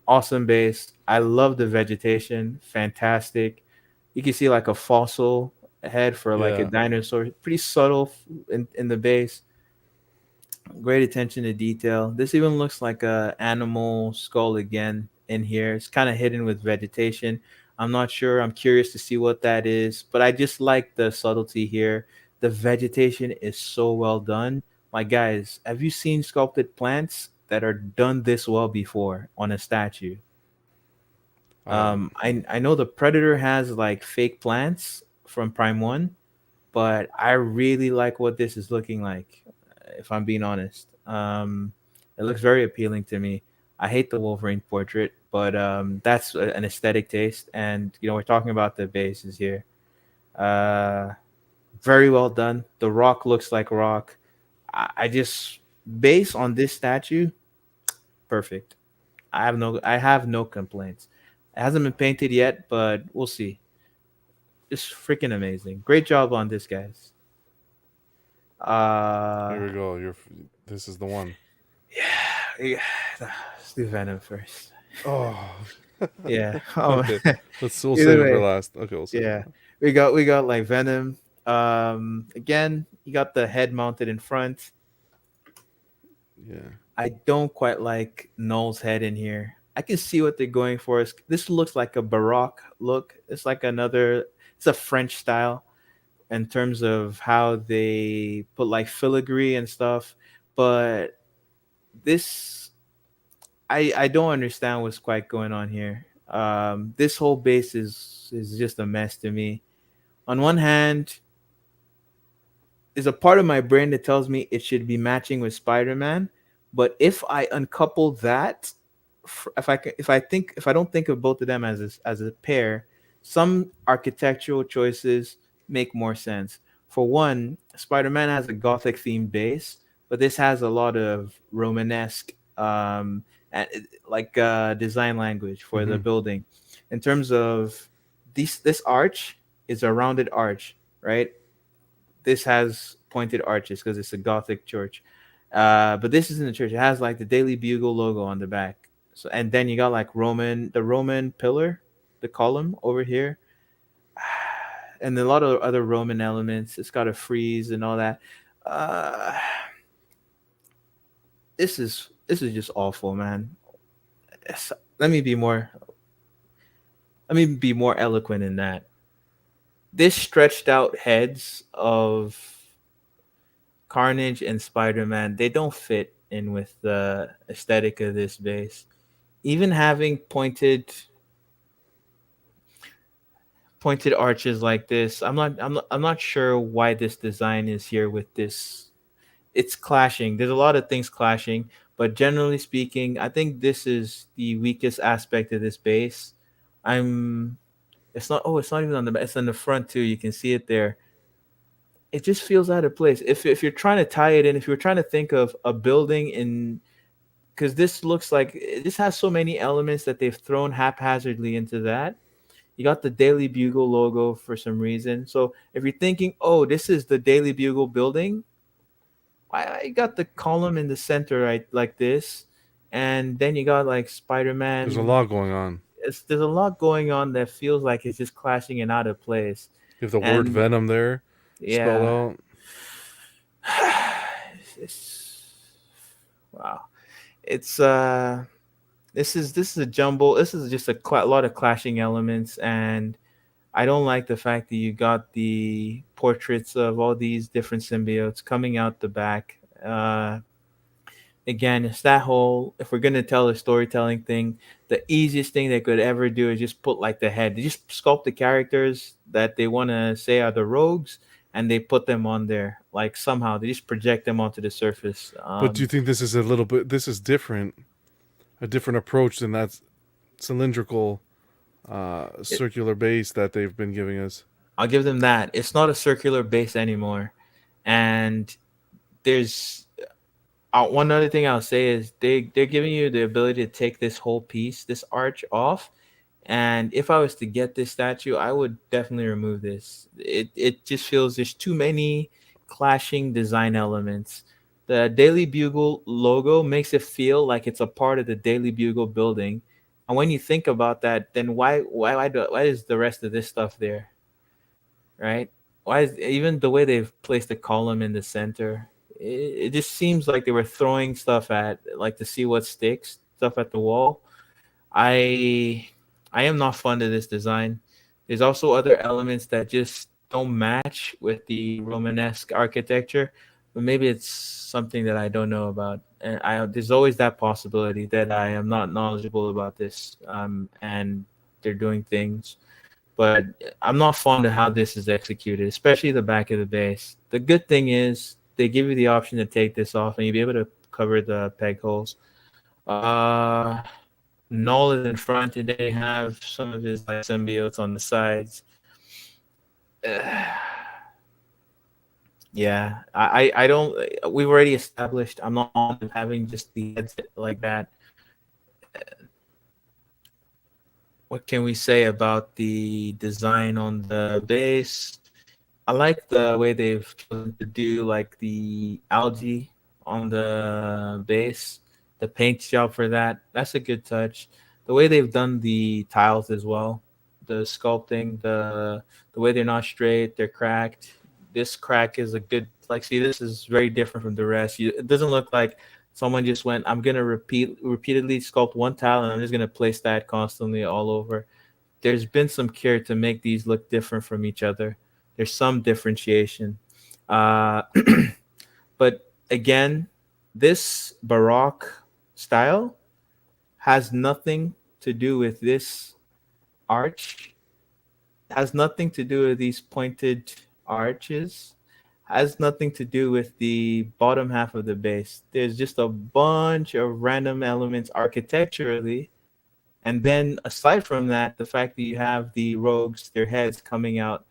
Awesome base. I love the vegetation. Fantastic. You can see like a fossil head for like a Yeah. dinosaur. Pretty subtle in the base. Great attention to detail. This even looks like a animal skull again in here. It's kind of hidden with vegetation. I'm not sure. I'm curious to see what that is, but I just like the subtlety here. The vegetation is so well done. My guys, have you seen sculpted plants that are done this well before on a statue? Uh, I know the Predator has like fake plants from Prime One, but I really like what this is looking like. If I'm being honest, it looks very appealing to me. I hate the Wolverine portrait, but that's an aesthetic taste, and we're talking about the bases here. Uh, very well done. The Rock looks like Rock. I just base on this statue, perfect. I have no complaints. It hasn't been painted yet, but we'll see. Just freaking amazing. Great job on this, guys. here Uh, we go. This is the one. yeah. Let's do Venom first. Oh. Yeah. Okay. We'll save Either it for way, last. Okay, we'll save it yeah. for last. We got like Venom. Again, you got the head mounted in front. Yeah. I don't quite like Null's head in here. I can see what they're going for. This looks like a Baroque look. It's like another. It's a French style in terms of how they put like filigree and stuff. But this, I don't understand what's quite going on here. This whole base is just a mess to me. On one hand, there's a part of my brain that tells me it should be matching with Spider-Man, but if I uncouple that, if I don't think of both of them as a pair, some architectural choices make more sense. For one, Spider-Man has a gothic themed base, but this has a lot of Romanesque design language for the Hmm. building. In terms of this arch is a rounded arch, right? This has pointed arches because it's a Gothic church. But this isn't a church. It has like the Daily Bugle logo on the back. So and then you got like the Roman pillar, the column over here, and a lot of other Roman elements. It's got a frieze and all that. Uh, this is just awful, man. It's- let me be more let me be more eloquent in that. This stretched out heads of Carnage and Spider-Man, they don't fit in with the aesthetic of this base. Even having pointed arches like this, I'm not sure why this design is here with this. It's clashing. There's a lot of things clashing, but generally speaking, I think this is the weakest aspect of this base. I'm it's not even on the back, it's on the front too. You can see it there. It just feels out of place. If you're trying to tie it in, if you're trying to think of a building in, because this looks like this has so many elements that they've thrown haphazardly into that. You got the Daily Bugle logo for some reason. So if you're thinking, oh, this is the Daily Bugle building, I got the column in the center right like this, and then you got like There's a Spider-Man. lot going on. There's a lot going on that feels like it's just clashing and out of place. You have the word And Venom there spelled yeah, out. it's wow. It's this is a jumble. This is just a lot of clashing elements, and I don't like the fact that you got the portraits of all these different symbiotes coming out the back. Again, it's that whole, if we're gonna tell a storytelling thing, the easiest thing they could ever do is just put like the head. They just sculpt the characters that they want to say are the rogues, and they put them on there. Like somehow they just project them onto the surface. But do you think this is a little bit? This is different, a different approach than that cylindrical, circular base that they've been giving us. I'll give them that. It's not a circular base anymore, and there's one other thing I'll say is they're giving you the ability to take this whole piece, this arch off. And if I was to get this statue, I would definitely remove this. It just feels there's too many clashing design elements. The Daily Bugle logo makes it feel like it's a part of the Daily Bugle building. And when you think about that, then why is the rest of this stuff there? Right? Why is even the way they've placed the column in the center? It just seems like they were throwing stuff at like to see what sticks, stuff at the wall. I I am not fond of this design. There's also other elements that just don't match with the Romanesque architecture, but maybe it's something that I don't know about. And there's always that possibility that I am not knowledgeable about this, and they're doing things. But I'm not fond of how this is executed, especially the back of the base. The good thing is they give you the option to take this off, and you'll be able to cover the peg holes. Uh, Null is in front, and they have some of his like symbiotes on the sides. Yeah, I don't. We've already established. I'm not on having just the heads like that. What can we say about the design on the base? I like the way they've chosen to do like the algae on the base, the paint job for that. That's a good touch. The way they've done the tiles as well, the sculpting, the way they're not straight, they're cracked. This crack is a good like. See, this is very different from the rest. It doesn't look like someone just went. I'm gonna repeatedly sculpt one tile, and I'm just gonna place that constantly all over. There's been some care to make these look different from each other. There's some differentiation. Uh, but again, this Baroque style has nothing to do with this arch, has nothing to do with these pointed arches, has nothing to do with the bottom half of the base. There's just a bunch of random elements architecturally. And then aside from that, the fact that you have the rogues, their heads coming out,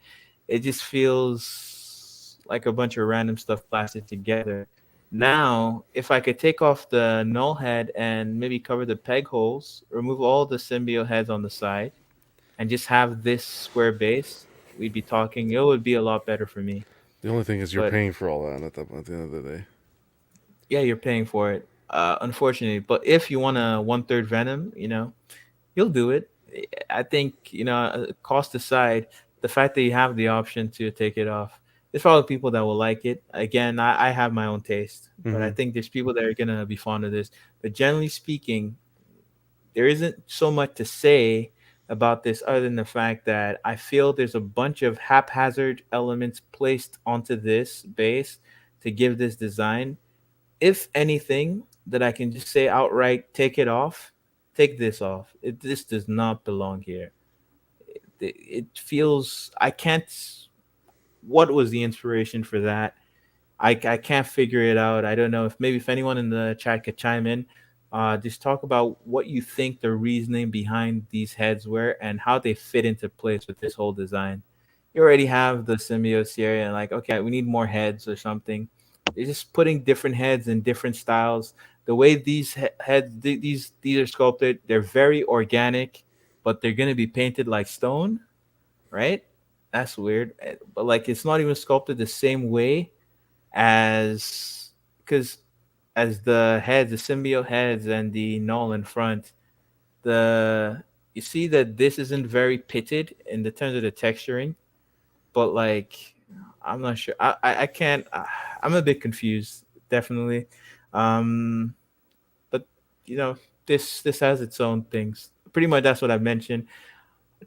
it just feels like a bunch of random stuff plastered together. Now, if I could take off the null head and maybe cover the peg holes, remove all the symbiote heads on the side, and just have this square base, we'd be talking. It would be a lot better for me. The only thing is you're But paying for all that at the end of the day. yeah, you're paying for it, unfortunately. But if you want a one-third Venom, you'll do it. I think, cost aside, the fact that you have the option to take it off, there's probably people that will like it. Again, I have my own taste, but I Hmm. think there's people that are gonna be fond of this. But generally speaking, there isn't so much to say about this other than the fact that I feel there's a bunch of haphazard elements placed onto this base to give this design. If anything, that I can just say outright, take it off, take this off. This does not belong here. It feels, I can't. What was the inspiration for that? I can't figure it out. I don't know if maybe if anyone in the chat could chime in, just talk about what you think the reasoning behind these heads were and how they fit into place with this whole design. You already have the symbiotes here, and like, okay, we need more heads or something. They're just putting different heads in different styles. The way these heads, these are sculpted, they're very organic, but they're gonna be painted like stone, right? That's weird. But like, it's not even sculpted the same way as because as the heads, the symbiote heads, and the null in front, the you see that this isn't very pitted in the terms of the texturing, but like I'm not sure. I can't. I'm a bit confused, definitely. Um, but you know, this has its own things. Pretty much that's what I mentioned.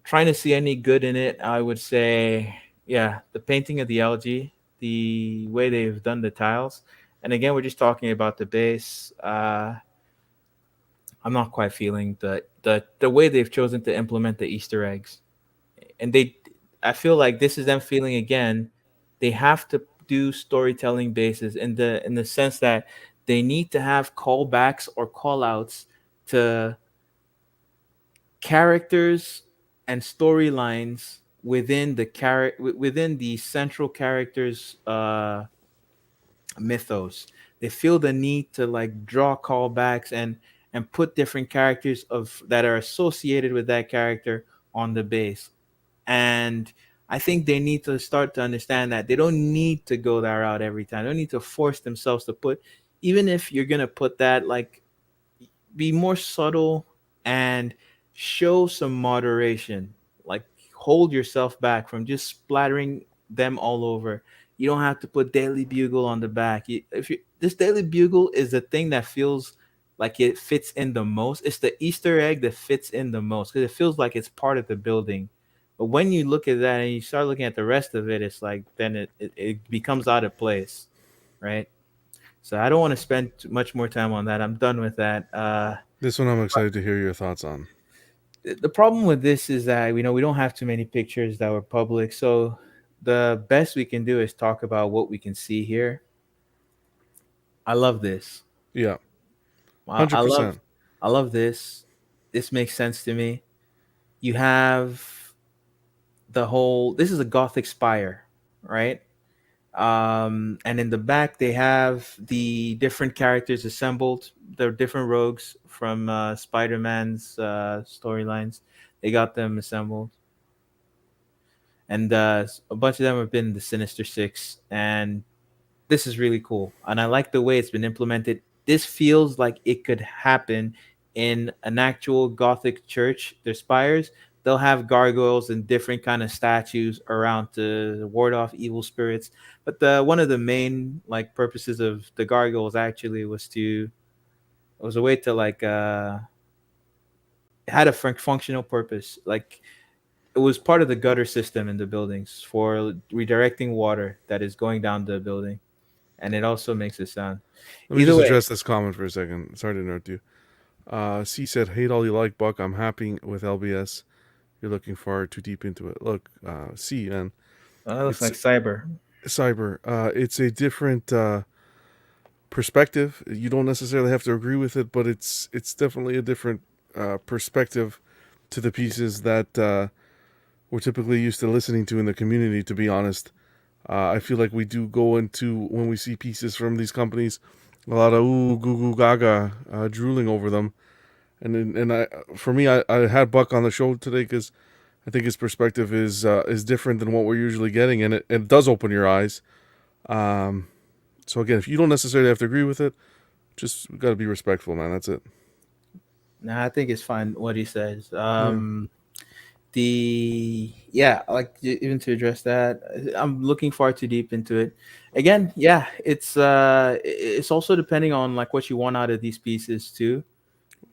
Trying to see any good in it, I would say, yeah, the painting of the algae, the way they've done the tiles, and again, we're just talking about the base. I'm not quite feeling the way they've chosen to implement the Easter eggs, and I feel like this is them feeling again. They have to do storytelling basis in the sense that they need to have callbacks or callouts to characters and storylines within within the central characters mythos. They feel the need to like draw callbacks and put different characters of that are associated with that character on the base. And I think they need to start to understand that they don't need to go that route every time. They don't need to force themselves to put, even if you're gonna put that, like, be more subtle and show some moderation. Like, hold yourself back from just splattering them all over. You don't have to put Daily Bugle on the back. If you This Daily Bugle is the thing that feels like it fits in the most. It's the Easter egg that fits in the most because it feels like it's part of the building. But when you look at that and you start looking at the rest of it, it's like then it becomes out of place, right? So I don't want to spend much more time on that. I'm done with that. This one I'm excited to hear your thoughts on. The problem with this is that we don't have too many pictures that were public, so the best we can do is talk about what we can see here. I love this. Yeah, I, I love 100%. I love this. This makes sense to me. You have the whole. This is a Gothic spire, right? And in the back they have the different characters assembled. They're different rogues from Spider-Man's storylines. They got them assembled, and a bunch of them have been the Sinister Six, and this is really cool. And I like the way it's been implemented. This feels like it could happen in an actual Gothic church. Their spires, they'll have gargoyles and different kind of statues around to ward off evil spirits. But the one of the main like purposes of the gargoyles actually was to it was a way to like it had a functional purpose. Like, it was part of the gutter system in the buildings for redirecting water that is going down the building, and it also makes a sound. Let me Either just way, address this comment for a second. Sorry to interrupt you. C said, hate all you like, Buck. I'm happy with LBS. You're looking far too deep into it. Look, C, man, that looks it's like cyber. cyber. It's a different perspective. You don't necessarily have to agree with it, but it's definitely a different perspective to the pieces that we're typically used to listening to in the community. To be honest, I feel like we do go into, when we see pieces from these companies, a lot of ooh goo goo gaga, drooling over them. And I, for me, I had Buck on the show today because I think his perspective is different than what we're usually getting, and it does open your eyes. Um, so again, if you don't necessarily have to agree with it, just got to be respectful, man. That's it. Nah, I think it's fine what he says. Yeah. The yeah, like even to address that, I'm looking far too deep into it. Again, yeah, it's also depending on like what you want out of these pieces too.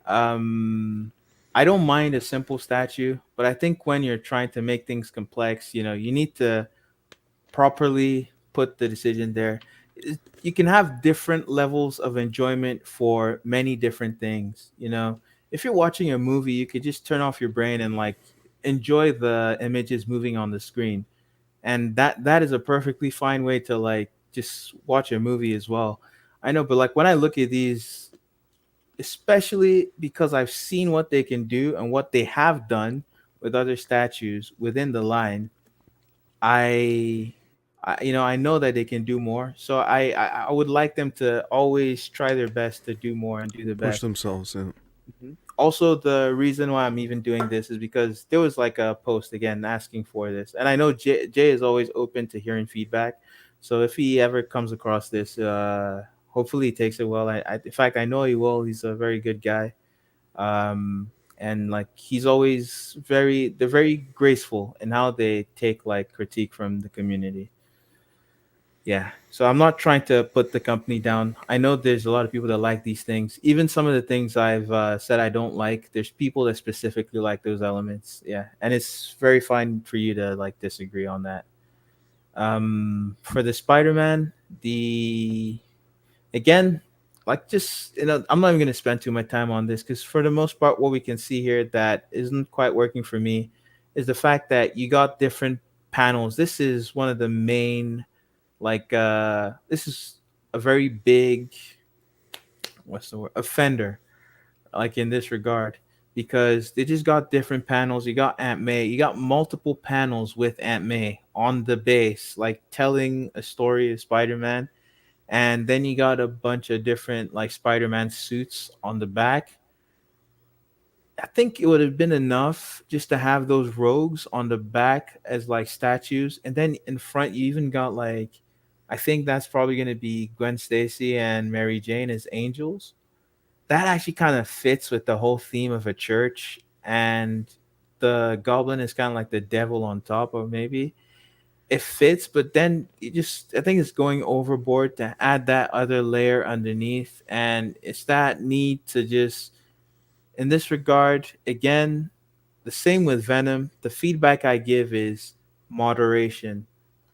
Um, I don't mind a simple statue, but I think when you're trying to make things complex, you need to properly put the decision there. You can have different levels of enjoyment for many different things. If you're watching a movie, you could just turn off your brain and like enjoy the images moving on the screen, and that is a perfectly fine way to like just watch a movie as well. I know, but like when I look at these, especially because I've seen what they can do and what they have done with other statues within the line, I, I know that they can do more. So I would like them to always try their best to do more and do the Push best. themselves. Yeah. Mhm. Also, the reason why I'm even doing this is because there was like a post again asking for this, and I know Jay is always open to hearing feedback. So if he ever comes across this, hopefully he takes it well. In fact, I know he will. He's a very good guy, and like he's always they're very graceful in how they take like critique from the community. Yeah. So I'm not trying to put the company down. I know there's a lot of people that like these things. Even some of the things I've said I don't like, there's people that specifically like those elements. Yeah. And it's very fine for you to like disagree on that. For the Spider-Man, the again, like just I'm not even gonna spend too much time on this because for the most part, what we can see here that isn't quite working for me is the fact that you got different panels. This is one of the main like this is a very big what's the word offender like in this regard because they just got different panels. You got Aunt May, you got multiple panels with Aunt May on the base like telling a story of Spider-Man, and then you got a bunch of different like Spider-Man suits on the back. I think it would have been enough just to have those rogues on the back as like statues, and then in front you even got like, I think that's probably gonna be Gwen Stacy and Mary Jane as angels. That actually kind of fits with the whole theme of a church, and the goblin is kind of like the devil on top, or maybe it fits. But then it just, I think it's going overboard to add that other layer underneath, and it's that need to just in this regard, again, the same with Venom. The feedback I give is moderation.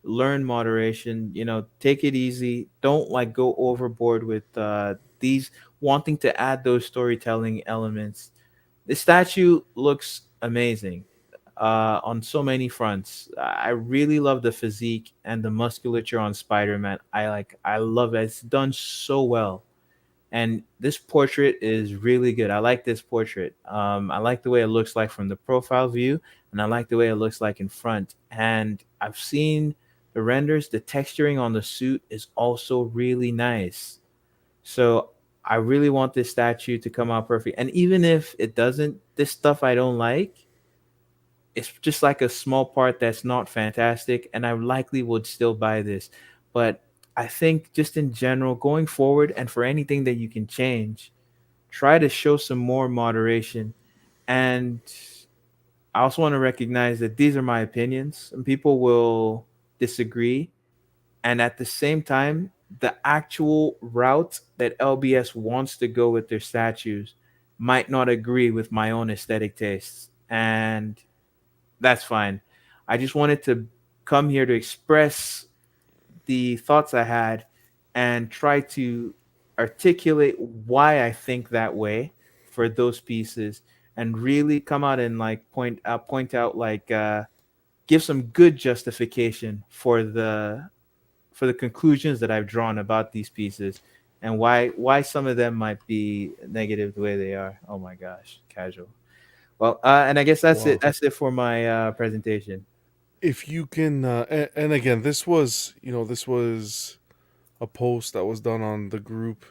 Learn moderation. Take it easy. Don't like go overboard with these wanting to add those storytelling elements. The statue looks amazing on so many fronts. I really love the physique and the musculature on Spider-Man. I love it. It's done so well, and this portrait is really good. I like this portrait. I like the way it looks like from the profile view, and I like the way it looks like in front. And I've seen the renders. The texturing on the suit is also really nice. So I really want this statue to come out perfect. And even if it doesn't, this stuff I don't like, it's just like a small part that's not fantastic, and I likely would still buy this. But I think just in general, going forward, and for anything that you can change, try to show some more moderation. And I also want to recognize that these are my opinions. Some people will disagree, and at the same time, the actual route that LBS wants to go with their statues might not agree with my own aesthetic tastes. And that's fine. I just wanted to come here to express the thoughts I had and try to articulate why I think that way for those pieces, and really come out and like point out like give some good justification for the conclusions that I've drawn about these pieces, and why some of them might be negative the way they are. Oh my gosh, casual. Well, and I guess that's Wow. it. That's it for my presentation. If you can, and again, this was a post that was done on the group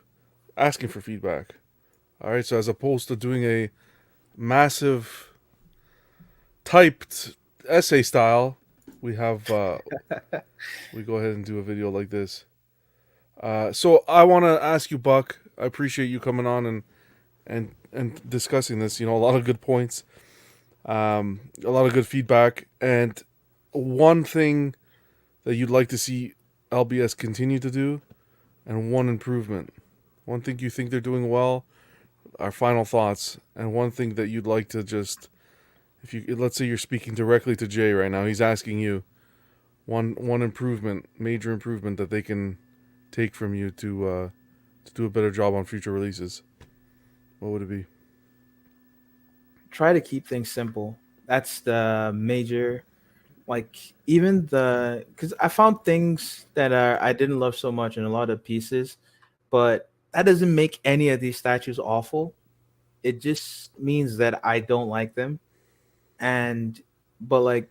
asking for feedback. All right, so as opposed to doing a massive typed essay style, we have we go ahead and do a video like this. So I want to ask you, Buck. I appreciate you coming on and discussing this. You know, a lot of good points, a lot of good feedback, and one thing that you'd like to see LBS continue to do, and one improvement. One thing you think they're doing well. Our final thoughts, and one thing that you'd like to just, if you let's say you're speaking directly to Jay right now, he's asking you one improvement, major improvement that they can take from you to do a better job on future releases. What would it be? Try to keep things simple. That's the major, like, even the, because I found things that I didn't love so much in a lot of pieces, but that doesn't make any of these statues awful. It just means that I don't like them. And but like,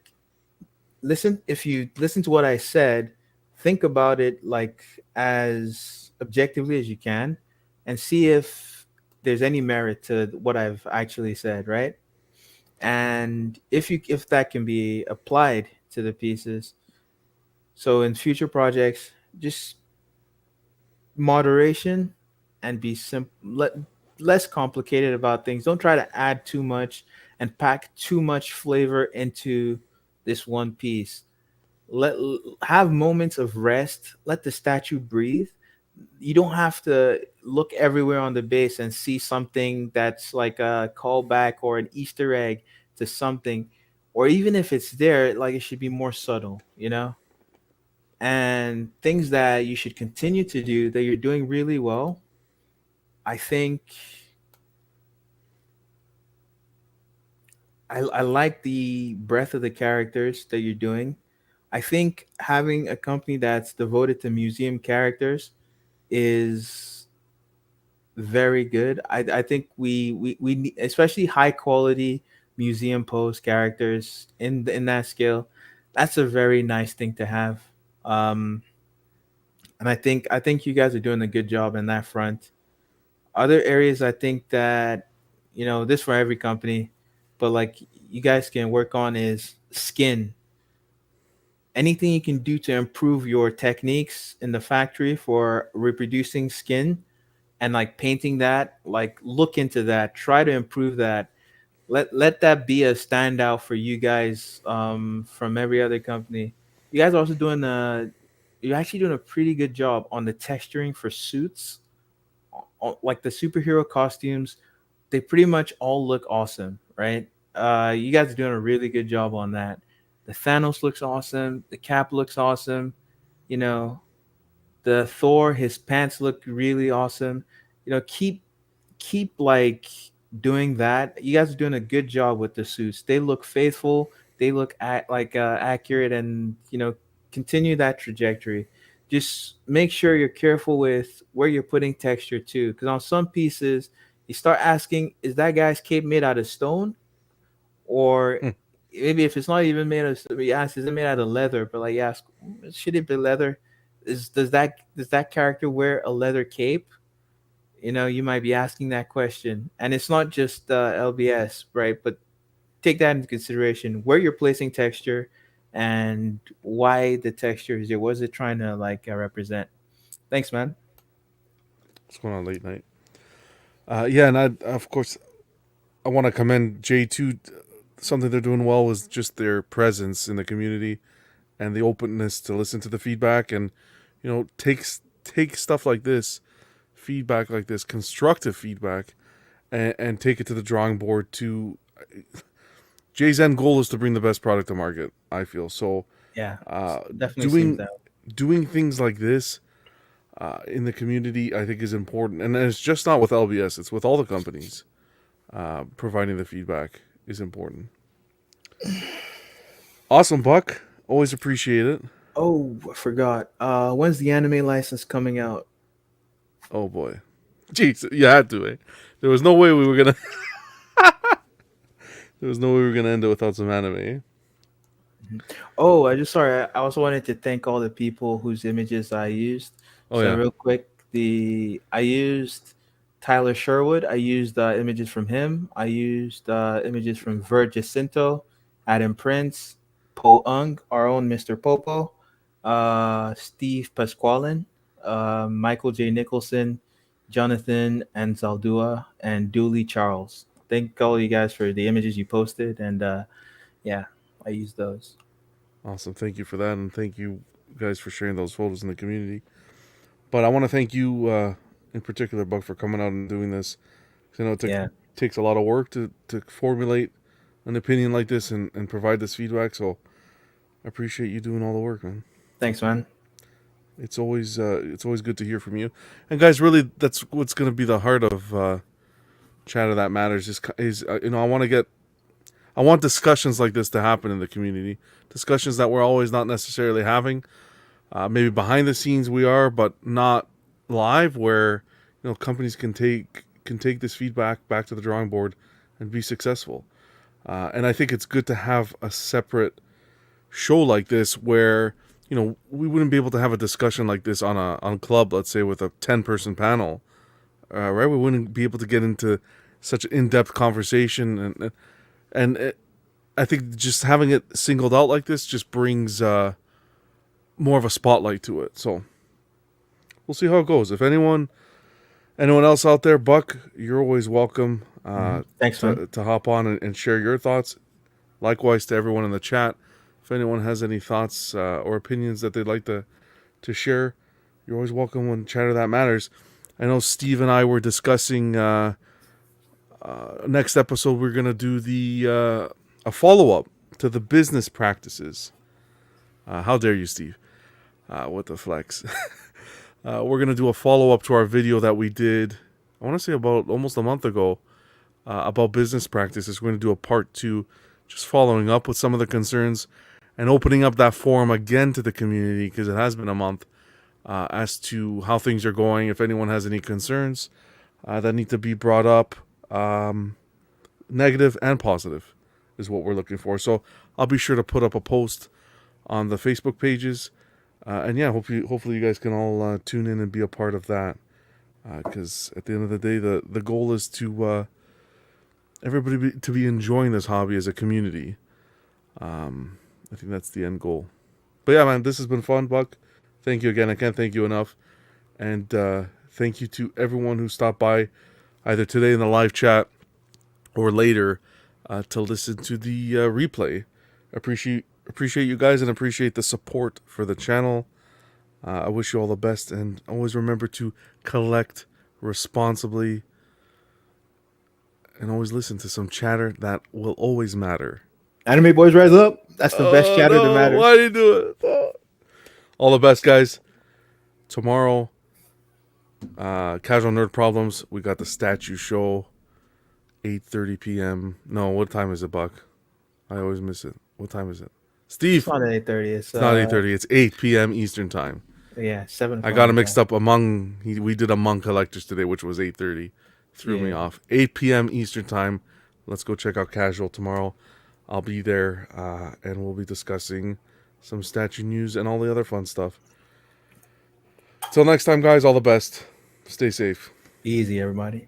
listen, if you listen to what I said, think about it like as objectively as you can, and see if there's any merit to what I've actually said, right? And if that can be applied to the pieces, so in future projects, just moderation, and be less complicated about things. Don't try to add too much and pack too much flavor into this one piece. Let Have moments of rest. Let the statue breathe. You don't have to look everywhere on the base and see something that's like a callback or an Easter egg to something, or even if it's there, like, it should be more subtle, and things that you should continue to do that you're doing really well. I think I like the breadth of the characters that you're doing. I think having a company that's devoted to museum characters is very good. I think we need, especially high quality museum pose characters in that scale. That's a very nice thing to have. Um, and I think you guys are doing a good job in that front. Other areas I think that, this for every company, but like, you guys can work on is skin. Anything you can do to improve your techniques in the factory for reproducing skin and like painting that, like, look into that, try to improve that. Let that be a standout for you guys, from every other company. You guys are also doing a you're actually doing a pretty good job on the texturing for suits. Like the superhero costumes, they pretty much all look awesome, right? You guys are doing a really good job on that. The Thanos looks awesome. The Cap looks awesome. You know, the Thor, his pants look really awesome. Keep like doing that. You guys are doing a good job with the suits. They look faithful. They look accurate, and continue that trajectory. Just make sure you're careful with where you're putting texture too, because on some pieces you start asking, is that guy's cape made out of stone, or Hmm. maybe if it's not even made of, you ask, is it made out of leather? But like, you ask, should it be leather? Does that character wear a leather cape? You might be asking that question, and it's not just LBS, right? But take that into consideration where you're placing texture and why the texture is there. What is it trying to like represent? Thanks, man. What's going on late night? Yeah, and of course I want to commend J2. Something they're doing well was just their presence in the community and the openness to listen to the feedback, and take stuff like this, feedback like this, constructive feedback, and take it to the drawing board. To Jay's end goal is to bring the best product to market. I feel so. Yeah, Uh, definitely seems doing that. doing things like this in the community, I think, is important, and it's just not with LBS; it's with all the companies. Providing the feedback is important. Awesome, Buck. Always appreciate it. Oh, I forgot. When's the anime license coming out? Oh boy, jeez, you had to. Eh? There was no way we were gonna. There was no way we were gonna end it without some anime. Oh, I also wanted to thank all the people whose images I used. Oh So yeah. real quick, I used Tyler Sherwood. I used images from him. I used images from Vert Jacinto, Adam Prince, Po Ung, our own Mr. Popo, Steve Pasqualin, Michael J. Nicholson, Jonathan Anzaldua, and Dooley Charles. Thank all you guys for the images you posted, and yeah, I used those. Awesome. Thank you for that, and thank you guys for sharing those photos in the community. But I want to thank you in particular, Buck, for coming out and doing this. 'Cause I know Yeah. takes a lot of work to formulate an opinion like this and provide this feedback. So I appreciate you doing all the work, man. Thanks, man. It's always good to hear from you. And guys, really, that's what's going to be the heart of Chatter That Matters. Is I want discussions like this to happen in the community. Discussions that we're always not necessarily having. Maybe behind the scenes we are, but not live. Where companies can take this feedback back to the drawing board and be successful. And I think it's good to have a separate show like this where we wouldn't be able to have a discussion like this on Club, let's say, with a 10-person panel, right? We wouldn't be able to get into such an in-depth conversation, and I think just having it singled out like this just brings more of a spotlight to it. So we'll see how it goes. If anyone else out there, Buck, you're always welcome Thanks, man. to hop on and share your thoughts. Likewise to everyone in the chat. If anyone has any thoughts or opinions that they'd like to share, you're always welcome on Chatter That Matters. I know Steve and I were discussing next episode we're going to do a follow-up to the business practices. How dare you, Steve? What the flex? We're going to do a follow-up to our video that we did, I want to say about almost a month ago, about business practices. We're going to do a part 2, just following up with some of the concerns and opening up that forum again to the community, because it has been a month, as to how things are going. If anyone has any concerns that need to be brought up, negative and positive is what we're looking for. So I'll be sure to put up a post on the Facebook pages, and yeah, hopefully you guys can all tune in and be a part of that, because at the end of the day, the goal is to everybody to be enjoying this hobby as a community. I think that's the end goal. But yeah, man, this has been fun, Buck. Thank you again. I can't thank you enough. And thank you to everyone who stopped by either today in the live chat or later to listen to the replay. Appreciate you guys and appreciate the support for the channel. I wish you all the best, and always remember to collect responsibly and always listen to some chatter that will always matter. Anime Boys Rise Up. That's the best chatter that matters. Why do you do it? Oh. All the best, guys. Tomorrow, Casual Nerd Problems. We got the statue show, 8:30 p.m. No, what time is it, Buck? I always miss it. What time is it? Steve. It's not 8:30. It's not 8:30. It's 8 p.m. Eastern time. Yeah, 7. I got it mixed up we did Among Collectors today, which was 8:30. Threw me off. 8 p.m. Eastern time. Let's go check out Casual tomorrow. I'll be there, and we'll be discussing some statue news and all the other fun stuff. Till next time, guys, all the best. Stay safe. Easy, everybody.